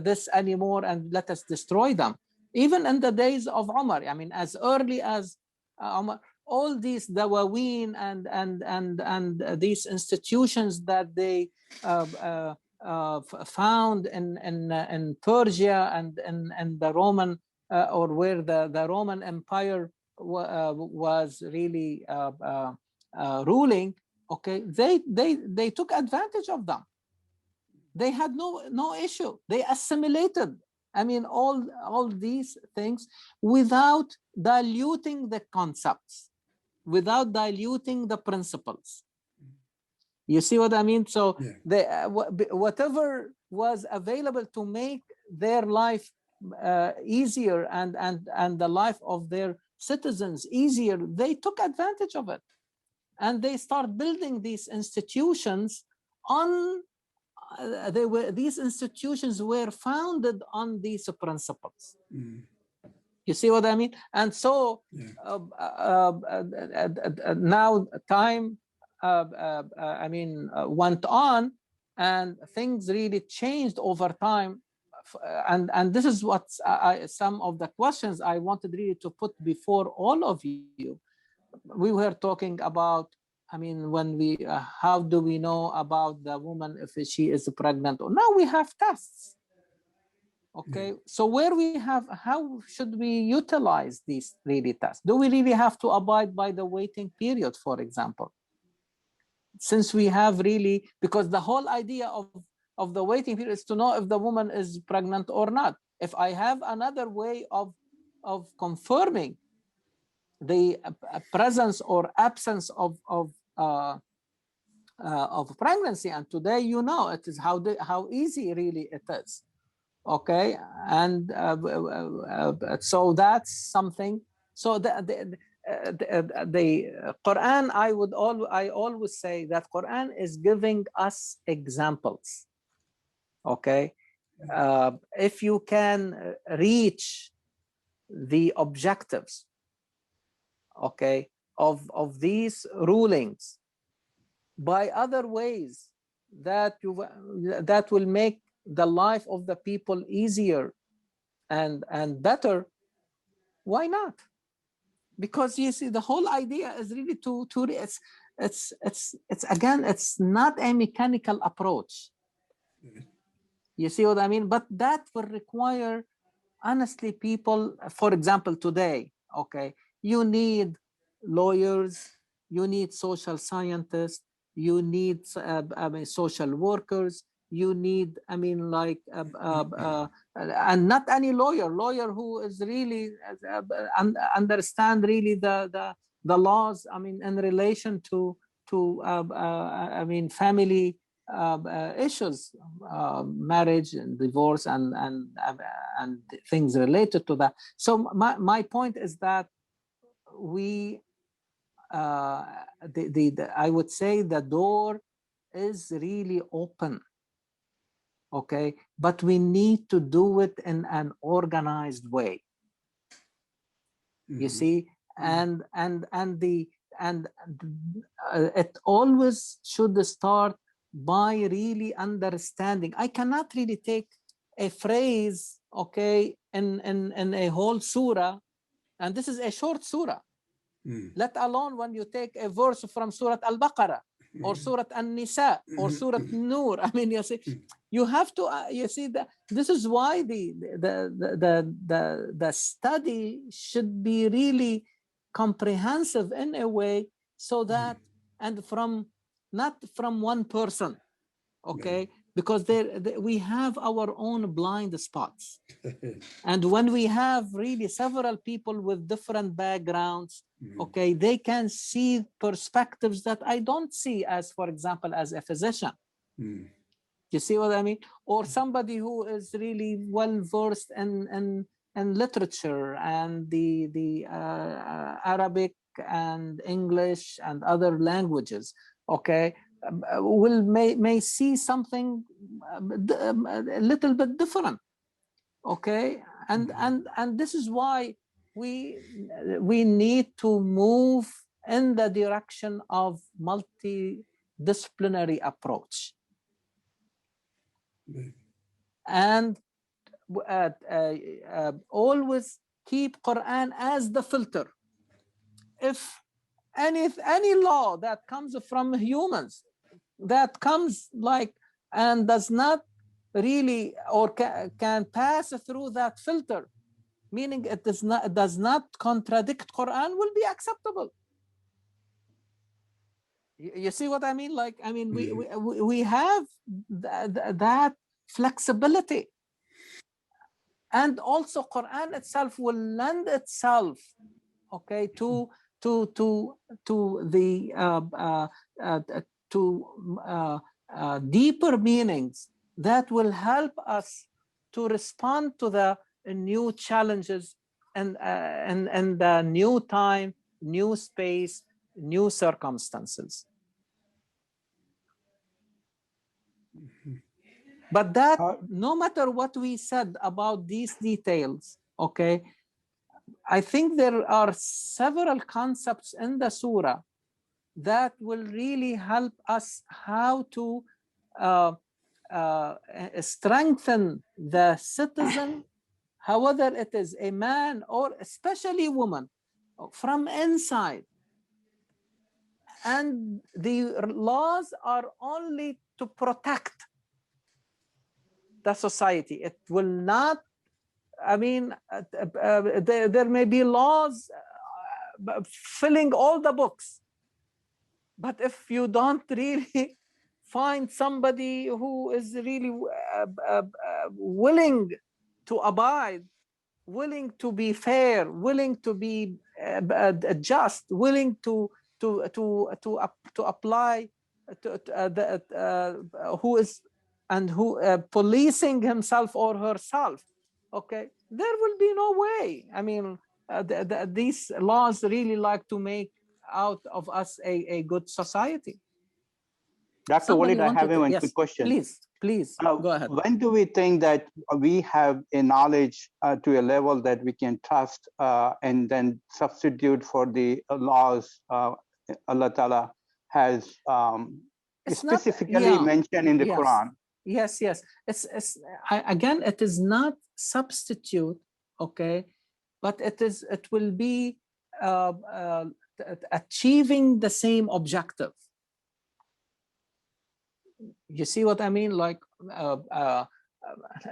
this anymore and let us destroy them. Even in the days of Umar, I mean, as early as Umar, all these dawaween and these institutions that they found in Persia and the Roman or where the Roman Empire was really ruling, okay, they took advantage of them. They had no issue. They assimilated, I mean, all these things without diluting the concepts, without diluting the principles. You see what I mean? So yeah. Whatever was available to make their life easier and the life of their citizens easier, they took advantage of it. And they start building these institutions on, these institutions were founded on these principles. You see what I mean? And so now time went on, and things really changed over time. And this is what some of the questions I wanted really to put before all of you. We were talking about, I mean, when we, how do we know about the woman if she is pregnant? Or now we have tests. Okay, so where we have, how should we utilize these really tests? Do we really have to abide by the waiting period, for example? Since we have really, because the whole idea of the waiting period is to know if the woman is pregnant or not. If I have another way of confirming the presence or absence of pregnancy, and today, you know, it is how easy really it is. Okay, and so that's something. So the Quran, I always say that Quran is giving us examples. Okay, if you can reach the objectives, okay, of these rulings by other ways that will make the life of the people easier and better, why not? Because you see, the whole idea is really to it's again, it's not a mechanical approach. You see what I mean? But that will require, honestly, people, for example, today, okay, you need lawyers, you need social scientists, you need social workers, you need, I mean, like, and not any lawyer who is really understand really the laws, I mean, in relation to I mean, family issues, marriage and divorce and things related to that. So my point is that we I would say the door is really open, okay, but we need to do it in an organized way. You see, and it always should start by really understanding. I cannot really take a phrase, okay, in a whole surah, and this is a short surah, let alone when you take a verse from Surah Al-Baqarah or Surah An-Nisa or Surah Nur. I mean, you see, you have to, you see, that this is why the study should be really comprehensive in a way, so that, and from, not from one person, okay, because we have our own blind spots. And when we have really several people with different backgrounds, okay, they can see perspectives that I don't see as, for example, as a physician. You see what I mean? Or somebody who is really well versed in literature and the Arabic and English and other languages, okay, may see something a little bit different. Okay, and this is why we need to move in the direction of multidisciplinary approach, and always keep Quran as the filter. If any law that comes from humans, that comes like and does not really or can pass through that filter, meaning it does not contradict Quran, will be acceptable. You see what I mean? Like, I mean, we have that flexibility, and also Quran itself will lend itself, okay, to deeper meanings that will help us to respond to the new challenges and the new time, new space, new circumstances. But that, no matter what we said about these details, okay, I think there are several concepts in the surah that will really help us how to strengthen the citizen, however it is a man or especially woman, from inside. And the laws are only to protect the society. It will not, I mean, there may be laws filling all the books, but if you don't really find somebody who is really willing to abide, willing to be fair, willing to be just, willing to apply, who is and who policing himself or herself, okay, there will be no way. I mean, these laws really like to make out of us a good society. Dr. Walid, I have one quick question. Please, go ahead. When do we think that we have a knowledge to a level that we can trust and then substitute for the laws Allah Ta'ala has specifically mentioned in the Quran? Yes. Again, it is not substitute, okay, but it will be achieving the same objective. You see what I mean? Like,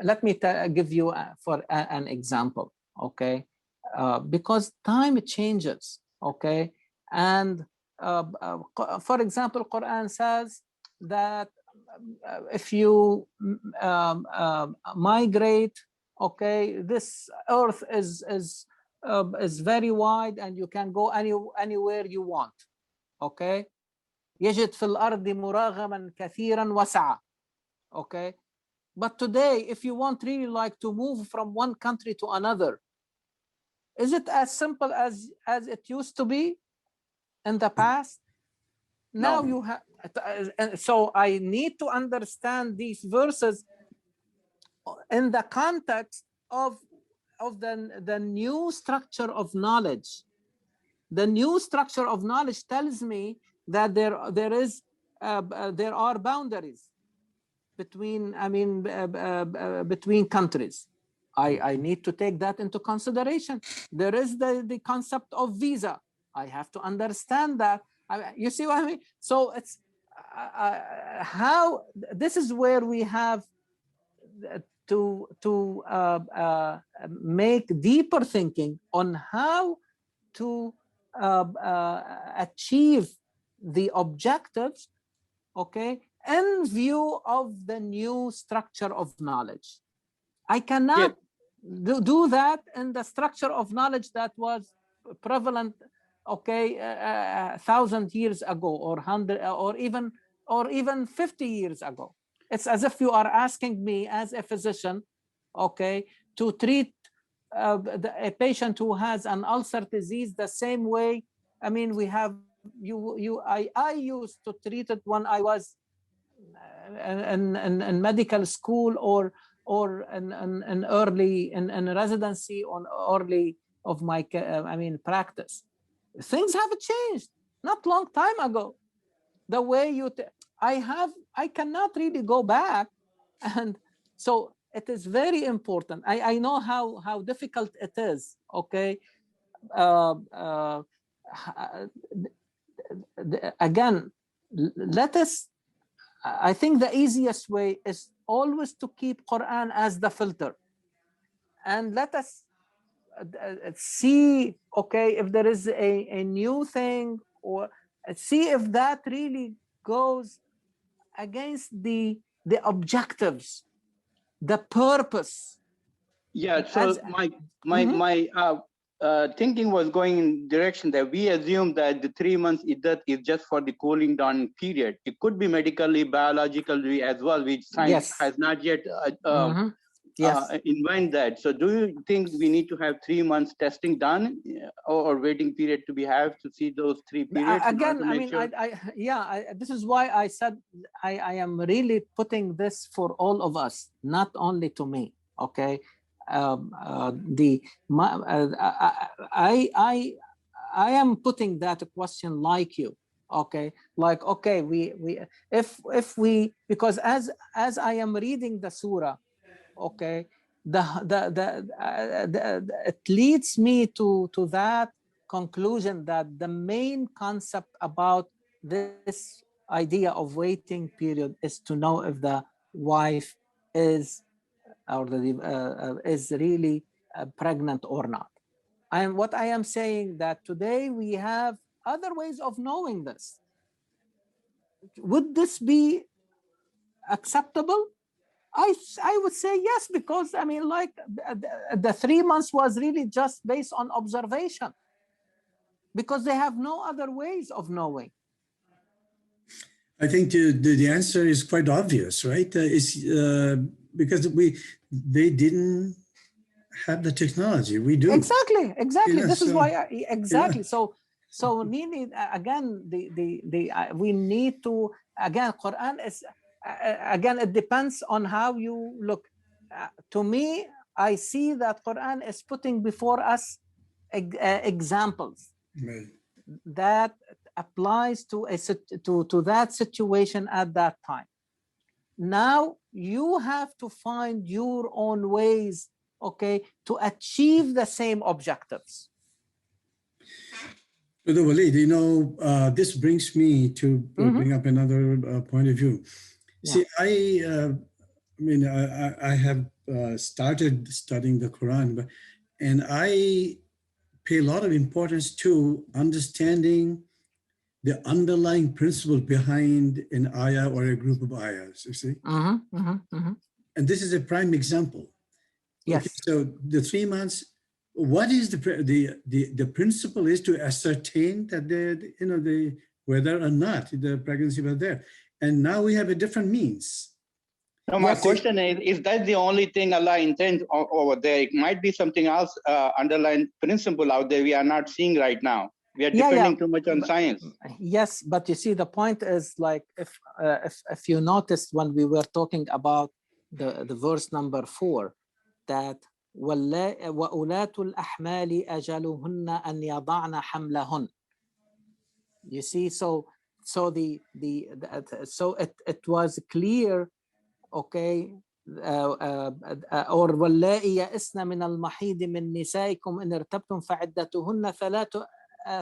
let me give you for an example, okay? Because time changes, okay? And for example, Quran says that if you migrate, okay, this earth is very wide and you can go anywhere you want, okay? يجد في الأرض مراغما كثيرا وسعا, okay? But today, if you want really like to move from one country to another, is it as simple as it used to be in the past? Now you have, so I need to understand these verses in the context of the new structure of knowledge. The new structure of knowledge tells me that there are boundaries between, I mean, between countries. I need to take that into consideration. There is the concept of visa. I have to understand that. You see what I mean? So it's how this is where we have to make deeper thinking on how to achieve the objectives, okay, in view of the new structure of knowledge. I cannot do that in the structure of knowledge that was prevalent, okay, 1,000 years ago, or 100, or even 50 years ago. It's as if you are asking me as a physician, okay, to treat a patient who has an ulcer disease the same way. I mean, we have I used to treat it when I was in medical school or in early in residency on early of my practice. Things have changed not long time ago. The way I cannot really go back, and so it is very important. I know how difficult it is. Okay, again, let us. I think the easiest way is always to keep Quran as the filter, and let us see, okay, if there is a new thing, or see if that really goes against the objectives, the purpose. Yeah, so my thinking was going in direction that we assume that the 3 months iddat is just for the cooling down period. It could be medically, biologically as well, which science has not yet invent that. So do you think we need to have 3 months testing done, or waiting period to be have to see those 3 periods? Again, I mean, this is why I said I am really putting this for all of us, not only to me. Okay, I am putting that question like you. Okay, like, okay, if we, because as I am reading the surah, okay, it leads me to that conclusion that the main concept about this idea of waiting period is to know if the wife is is really pregnant or not. What I am saying that today we have other ways of knowing this. Would this be acceptable? I would say yes, because I mean, like the 3 months was really just based on observation, because they have no other ways of knowing. I think the answer is quite obvious, right? It's because they didn't have the technology. We do. Exactly. Yeah, this is why exactly. Yeah. So needed again. We need to, again, Quran is again, it depends on how you look. To me, I see that Quran is putting before us examples that applies to that situation at that time. Now you have to find your own ways, okay, to achieve the same objectives. Brother Walid, you know, this brings me to bring up another point of view. Yeah. See, I have started studying the Quran, and I pay a lot of importance to understanding the underlying principle behind an ayah or a group of ayahs, you see? And this is a prime example. Yes. Okay, so the 3 months, what is the principle is to ascertain that whether or not the pregnancy was there. And now we have a different means. No, my question is that the only thing Allah intends over there? It might be something else, underlying principle out there we are not seeing right now. We are depending too much on science. Yes, but you see, the point is, like, if you noticed when we were talking about the verse number 4, that وَأُولَاتُ الْأَحْمَالِ أَجَلُهُنَّ أَنْ يَضَعْنَ حَمْلَهُنَّ. You see, so it was clear, okay, or واللائي يئسن من المحيض من نسائكم إن ارتبتم فعدتهن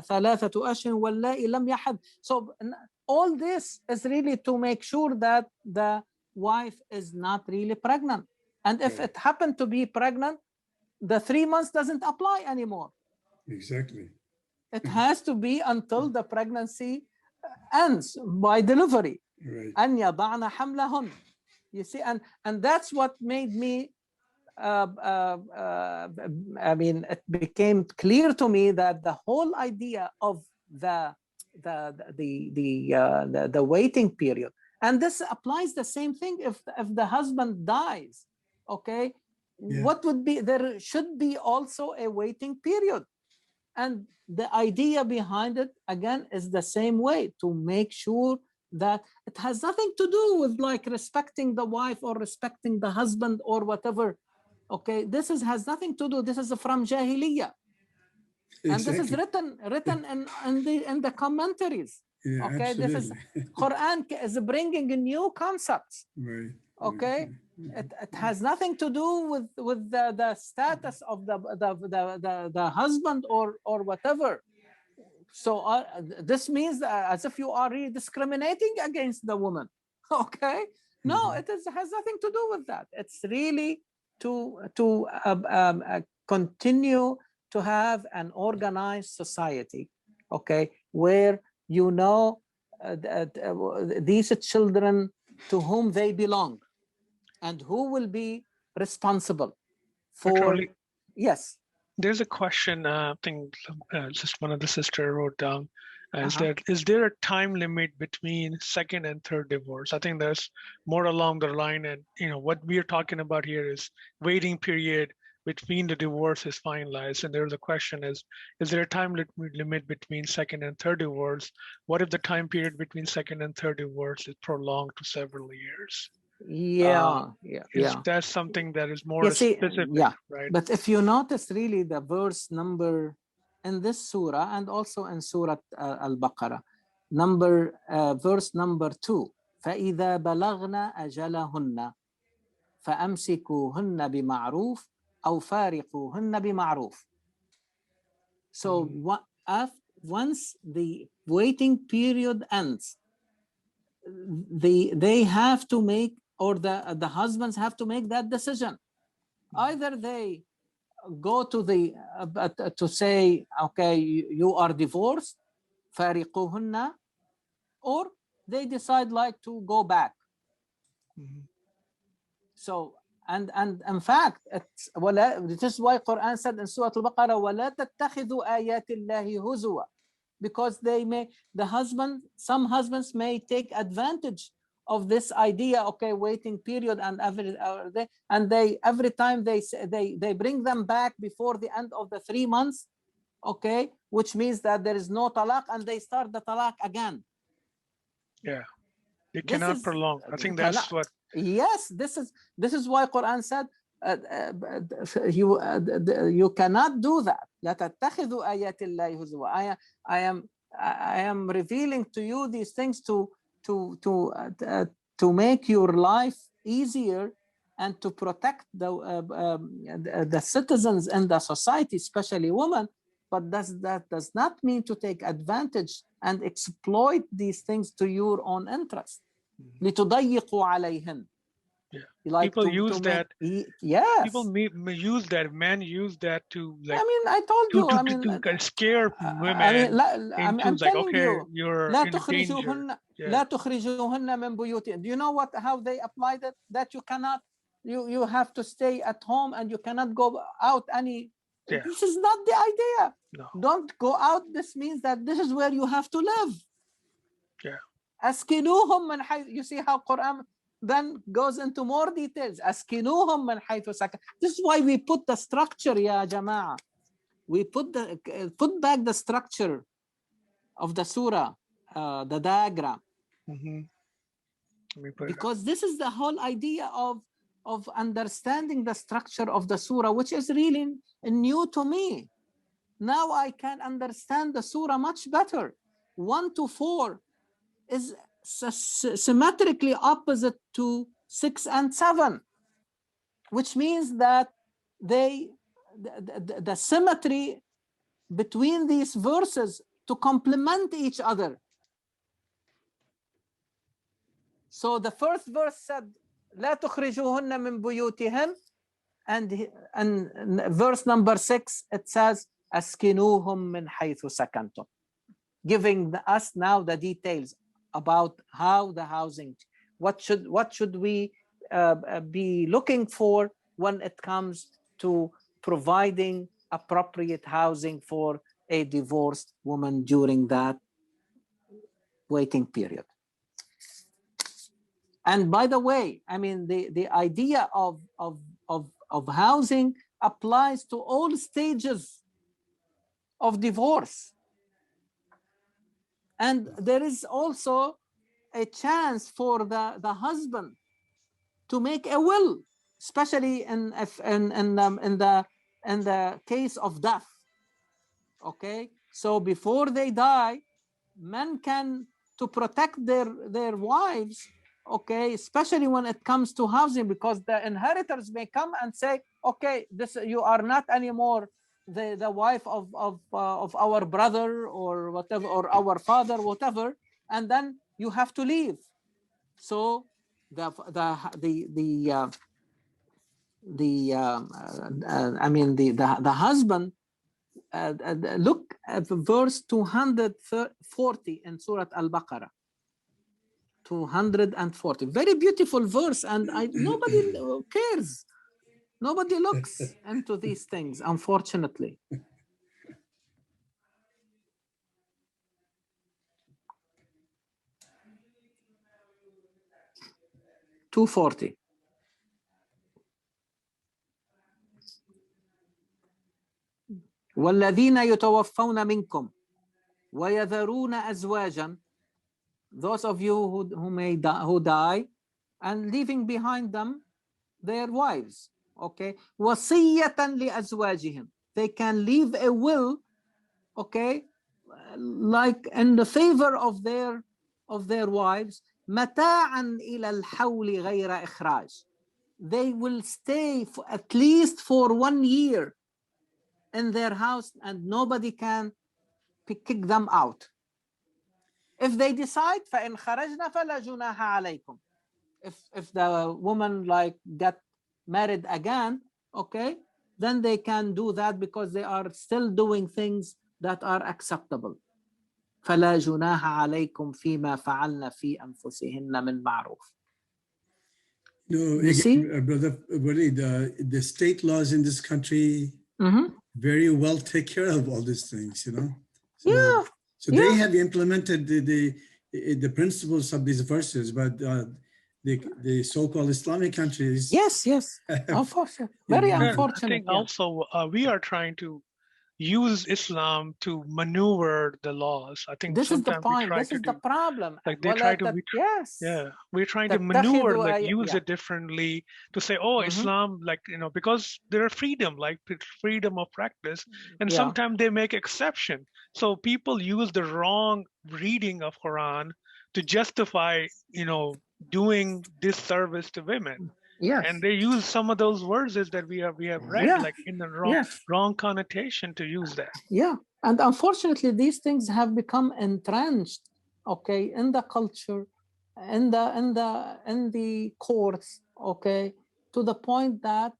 ثلاثة أشهر واللائي لم يحض. So all this is really to make sure that the wife is not really pregnant. And if it happened to be pregnant, the 3 months doesn't apply anymore. Exactly. It has to be until the pregnancy ends by delivery. أن يضعن حملهن. You see, and that's what made me, I mean, it became clear to me that the whole idea of the waiting period, and this applies the same thing if the husband dies, okay, what would be, there should be also a waiting period. And the idea behind it, again, is the same way, to make sure that it has nothing to do with like respecting the wife or respecting the husband or whatever. Okay, this has nothing to do. This is from Jahiliyyah. And this is written in the commentaries. Yeah, okay, absolutely. this is Quran is bringing new concepts. Right. Okay, it has nothing to do with the status of the husband or whatever. So this means as if you are really discriminating against the woman. Okay, no, it has nothing to do with that. It's really to continue to have an organized society, okay, where you know these children to whom they belong and who will be responsible for. Yes. There's a question, I think just one of the sister wrote down, is there a time limit between second and third divorce? I think that's more along the line, and what we are talking about here is waiting period between the divorce is finalized. And there's a question is there a time limit between second and third divorce? What if the time period between second and third divorce is prolonged to several years? Yeah. That's something that is more specific, right? But if you notice really the verse number in this surah and also in Surah Al-Baqarah, verse number 2, فَإِذَا بَلَغْنَا أَجَلَهُنَّ فَأَمْسِكُوهُنَّ بِمَعْرُوفٍ أَوْ فَارِقُوهُنَّ بِمَعْرُوفٍ. So once the waiting period ends, they have to make, or the husbands have to make that decision. Either they go to to say, okay, you are divorced, فارقوهن, or they decide like to go back. So and in fact, this is why Quran said in Surah Al-Baqarah, وَلَا تَتَّخِذُوا آيَاتِ اللَّهِ هُزُوًا, because some husbands may take advantage of this idea, okay, waiting period, and every time they bring them back before the end of the 3 months, okay, which means that there is no talaq, and they start the talaq again. Yeah, they cannot prolong. I think that's what. Yes, this is why Quran said you cannot do that. لا تتخذوا آيات الله هزوا. I am revealing to you these things to make your life easier and to protect the citizens in the society, especially women. But that does not mean to take advantage and exploit these things to your own interest. لتضيقوا عليهن. Like people use that. Yes. People use that. Men use that to like. I mean, I told you. To scare women. I'm telling you, you're لا in تخرجوهن danger. لا تخرجوهن من بيوتهن. Do you know how they applied it? That you cannot. You have to stay at home and you cannot go out any. Yeah. This is not the idea. No. Don't go out. This means that this is where you have to live. Yeah. أسكنوهم من حيث. You see how Quran then goes into more details. أسكنوهم من حيث سكن. This is why we put the structure, يا جماعة. We put back the structure of the surah, the diagram. Because this is the whole idea of understanding the structure of the surah, which is really new to me. Now I can understand the surah much better. 1 to 4 is symmetrically opposite to 6 and 7, which means that the symmetry between these verses to complement each other. So the first verse said لا تخرجوهن من بيوتهن, and verse number 6 it says أسكنوهم من حيث سكنتم, giving us now the details about how the housing, what should we be looking for when it comes to providing appropriate housing for a divorced woman during that waiting period. And by the way, I mean the idea of housing applies to all stages of divorce. And there is also a chance for the husband to make a will, especially in the case of death. Okay, so before they die, men can, to protect their wives, okay, especially when it comes to housing, because the inheritors may come and say, okay, this, you are not anymore the wife of our brother or whatever, or our father, whatever, and then you have to leave. So the husband, look at verse 240 in Surah Al-Baqarah. 240, very beautiful verse, and nobody cares. Nobody looks into these things, unfortunately. $240. والذين يتوفون منكم ويذرون أزواجا, those of you who die and leaving behind them their wives, okay, وصية لأزواجهم, they can leave a will, okay, like in the favor of their wives, متاعا إلى الحول غير إخراج, they will stay for at least for 1 year in their house and nobody can kick them out. If they decide, فإن خرجنا فلا جناح عليكم, if the woman like get married again, okay, then they can do that because they are still doing things that are acceptable. فلا جناح عليكم فيما فعلنا في أنفسهن من معروف. No, You see? Brother Walid, the state laws in this country very well take care of all these things, you know. So, Yeah. So they have implemented the principles of these verses, but the so-called Islamic countries. Yes, unfortunate, very unfortunate. I think also we are trying to use Islam to maneuver the laws. I think this is the point. This is the problem. Like they try to, we're trying to maneuver, like use it differently to say, oh, Islam, like, you know, because there are freedom, like freedom of practice, and sometimes they make exception. So people use the wrong reading of Quran to justify, you know, doing disservice to women. Yes. And they use some of those verses that we have read, like in the wrong connotation to use that. Yeah, and unfortunately, these things have become entrenched, okay, in the culture, in the courts, okay, to the point that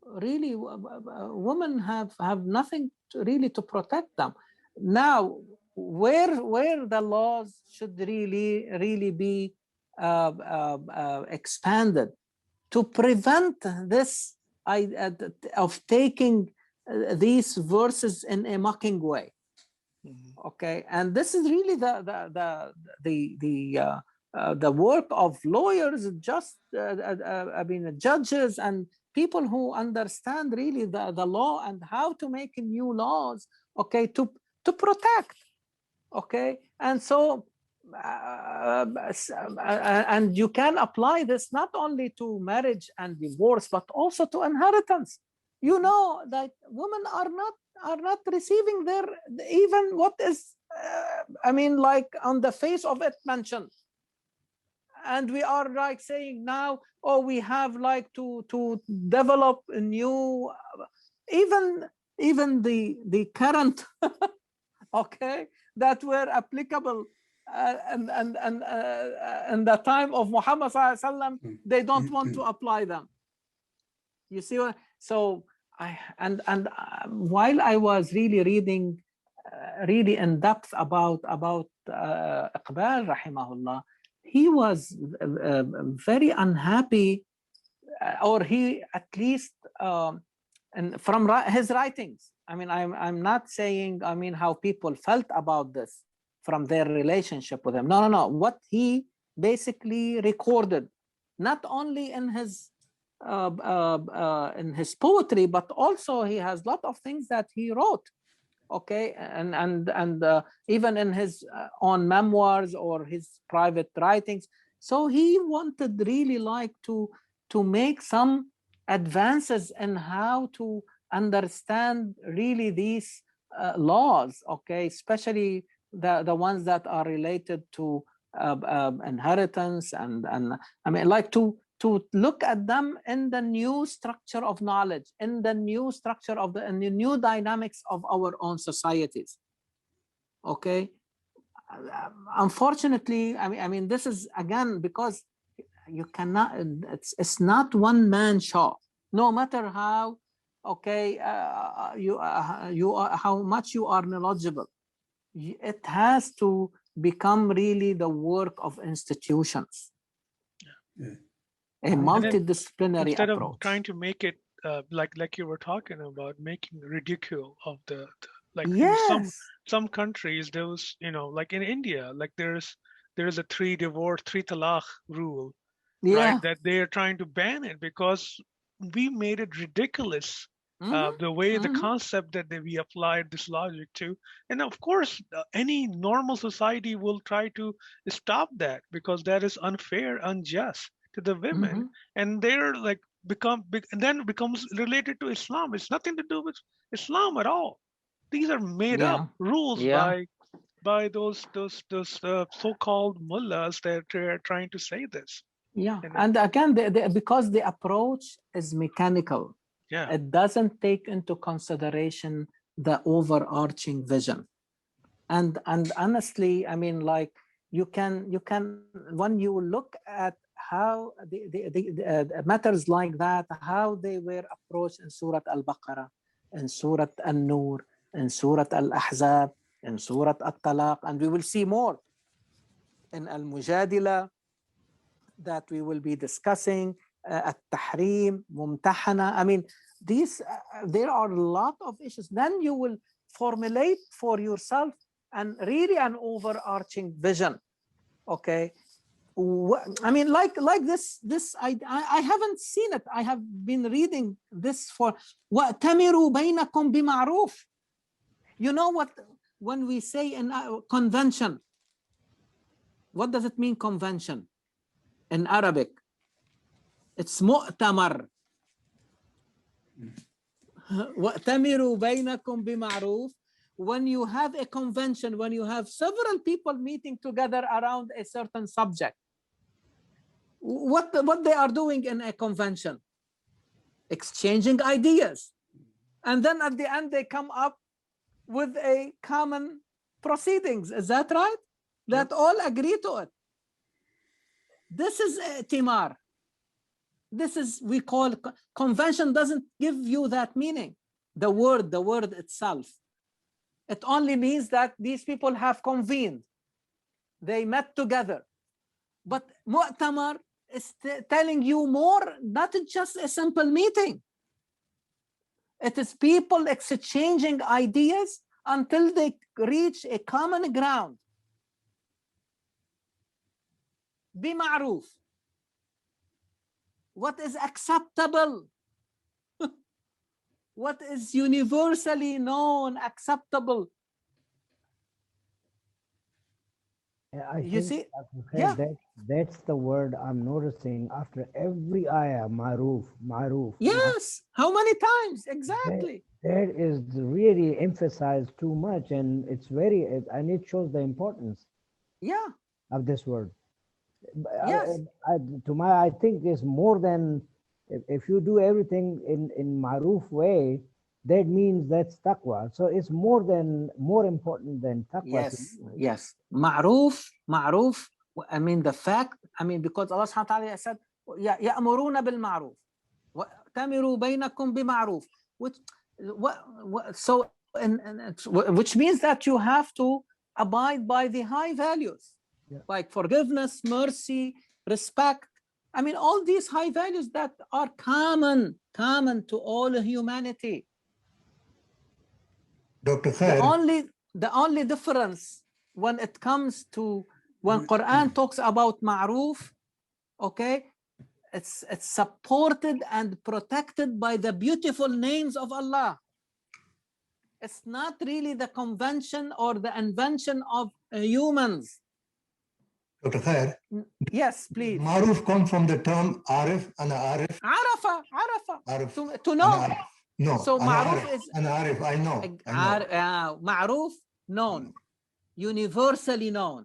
really women have nothing really to protect them. Now, where the laws should really be expanded to prevent this of taking these verses in a mocking way, okay, and this is really the work of lawyers, just judges and people who understand really the law and how to make new laws, okay, to protect, okay, and so. And you can apply this not only to marriage and divorce, but also to inheritance. You know that women are not receiving their even what is like on the face of it mentioned, and we are like saying now, oh, we have like to develop a new even the current okay, that were applicable. And the time of Muhammad sallallahu alaihi wasallam, they don't want to apply them. You see what? So while I was really reading, really in depth about Iqbal rahimahullah, he was very unhappy, or he at least and from his writings. I mean, I'm not saying how people felt about this from their relationship with him. No. What he basically recorded, not only in his poetry, but also he has a lot of things that he wrote. okay, and even in his own memoirs or his private writings. So he wanted really like to make some advances in how to understand really these laws, okay, especially the ones that are related to inheritance and I mean, like to look at them in the new structure of knowledge, in the new structure of the new dynamics of our own societies. Okay, unfortunately, I mean, this is again because you cannot. It's not one man show. No matter how okay you are, how much you are knowledgeable, it has to become really the work of institutions. Yeah. A multidisciplinary Instead approach. of trying to make it like you were talking about, making ridicule of the like yes. in some countries there was, you know, like in India, like there is a three talaq rule, yeah. right? That they are trying to ban it because we made it ridiculous. The way the concept that we applied this logic to, and of course any normal society will try to stop that because that is unfair, unjust to the women, and they're like and then it becomes related to Islam. It's nothing to do with Islam at all. These are made yeah. up rules yeah. by those so-called mullahs that are trying to say this. Yeah, and again, because the approach is mechanical, yeah, it doesn't take into consideration the overarching vision. And honestly, I mean, like you can when you look at how the matters like that, how they were approached in Surah Al-Baqarah, in Surah An-Nur, in Surah Al-Ahzab, in Surah At-Talaq, and we will see more in Al-Mujadila that we will be discussing, At-Tahrim, Mumtahana. I mean, these there are a lot of issues. Then you will formulate for yourself and really an overarching vision. Okay, I mean, like this I haven't seen it. I have been reading this for وَأْتَمِرُوا بَيْنَكُمْ بِمَعْرُوفٍ. You know what, when we say in convention, what does it mean, convention? In Arabic, it's mu'tamar. وَأْتَمِرُوا بَيْنَكُمْ بِمَعْرُوفٍ. When you have a convention, when you have several people meeting together around a certain subject, what they are doing in a convention? Exchanging ideas. And then at the end, they come up with a common proceedings. Is that right? That all agree to it. This is timar. This is, we call, convention doesn't give you that meaning. The word itself. It only means that these people have convened. They met together. But mu'tamar is telling you more, not just a simple meeting. It is people exchanging ideas until they reach a common ground. بمعروف. What is acceptable? What is universally known, acceptable? You see? Yeah. That's the word I'm noticing after every ayah, maruf, maruf. Yes. How many times? Exactly. That is really emphasized too much, and it's very, and it shows the importance of this word. Yes. I think there's more than, if you do everything in maruf way, that means that's taqwa. So it's more important than taqwa. Yes, yes. Ma'ruf. I mean, the fact, because Allah subhanahu wa ta'ala said, يَأْمُرُونَ بِالْمَعْرُوفِ وَأْتَمِرُوا بَيْنَكُمْ بِمَعْرُوف. Which means that you have to abide by the high values, like forgiveness, mercy, respect. I mean, all these high values that are common to all humanity. Dr. Khayr, The only difference when it comes to when Quran talks about ma'ruf, okay, it's supported and protected by the beautiful names of Allah. It's not really the convention or the invention of humans. Dr. Khair, Yes, please. Maruf come from the term Arif and Arif. Arafa, Arif. to know. Ana Arif. No, So Ana Ma'ruf Arif. is Ana Arif, I know. Ma'ruf, known, universally known.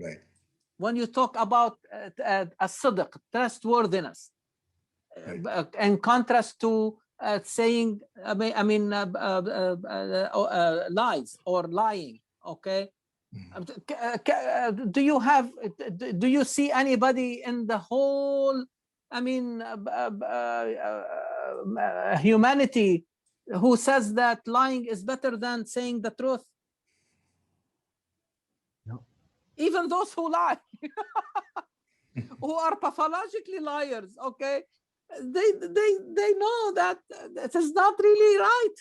Right. When you talk about as-sidq, trustworthiness, Right. in contrast to saying, lies or lying, okay? Do you see anybody in the whole, humanity who says that lying is better than saying the truth? No. Even those who lie, who are pathologically liars, okay? They know that it is not really right.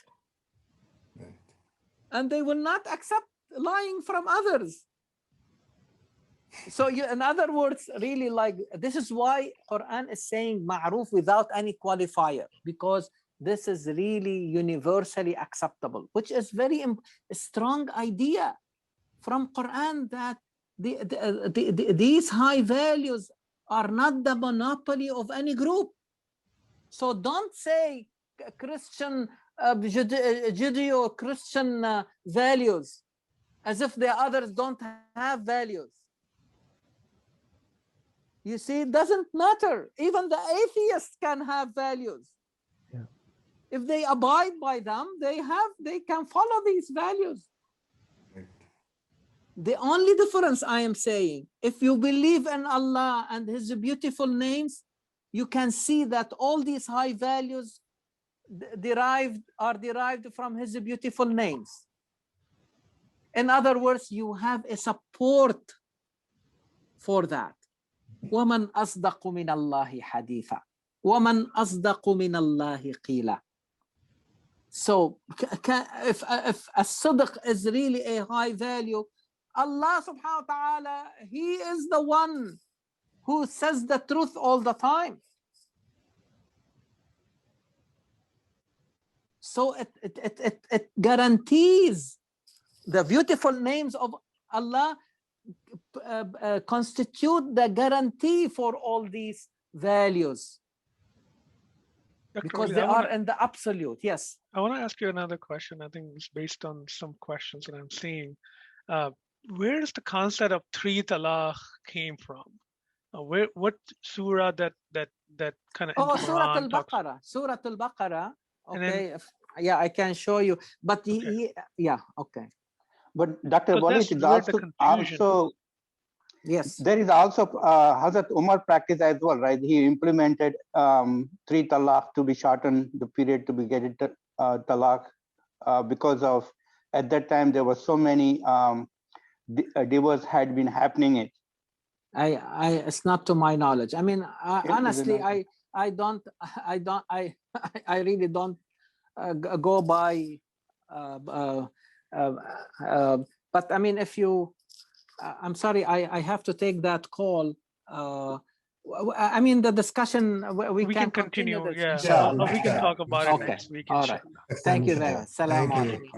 Right. And they will not accept lying from others. So in other words, really, like, this is why Quran is saying ma'ruf without any qualifier, because this is really universally acceptable, which is very strong idea from Quran, that these high values are not the monopoly of any group. So don't say Christian, Judeo-Christian values as if the others don't have values. You see, it doesn't matter. Even the atheists can have values. Yeah. If they abide by them, they can follow these values. Right. The only difference I am saying, if you believe in Allah and His beautiful names, you can see that all these high values are derived from His beautiful names. In other words, you have a support for that. وَمَنْ أَصْدَقُ مِنَ اللَّهِ حَدِيثًا وَمَنْ أَصْدَقُ مِنَ اللَّهِ قِيلًا. So if as-sidq is really a high value, Allah subhanahu wa ta'ala, He is the one who says the truth all the time. So it guarantees, the beautiful names of Allah constitute the guarantee for all these values, because they are in the absolute. Yes. I want to ask you another question. I think it's based on some questions that I'm seeing. Where does the concept of three talaq came from? What surah that kind of Surah Al-Baqarah. Surah Al-Baqarah. Okay. Yeah, I can show you. But okay. Yeah, okay. But Dr. Walid is also yes. There is also Hazrat Umar practice as well, right? He implemented three talaq to be shortened the period to be getting talaq because of, at that time there were so many divorce had been happening. It's not to my knowledge. I mean, honestly, I really don't go by. But I mean, if you, I'm sorry, I have to take that call. I mean, the discussion, we can continue. Yeah, Inshallah. we can talk about it next week. All right. Thank you very much. Salam alaikum.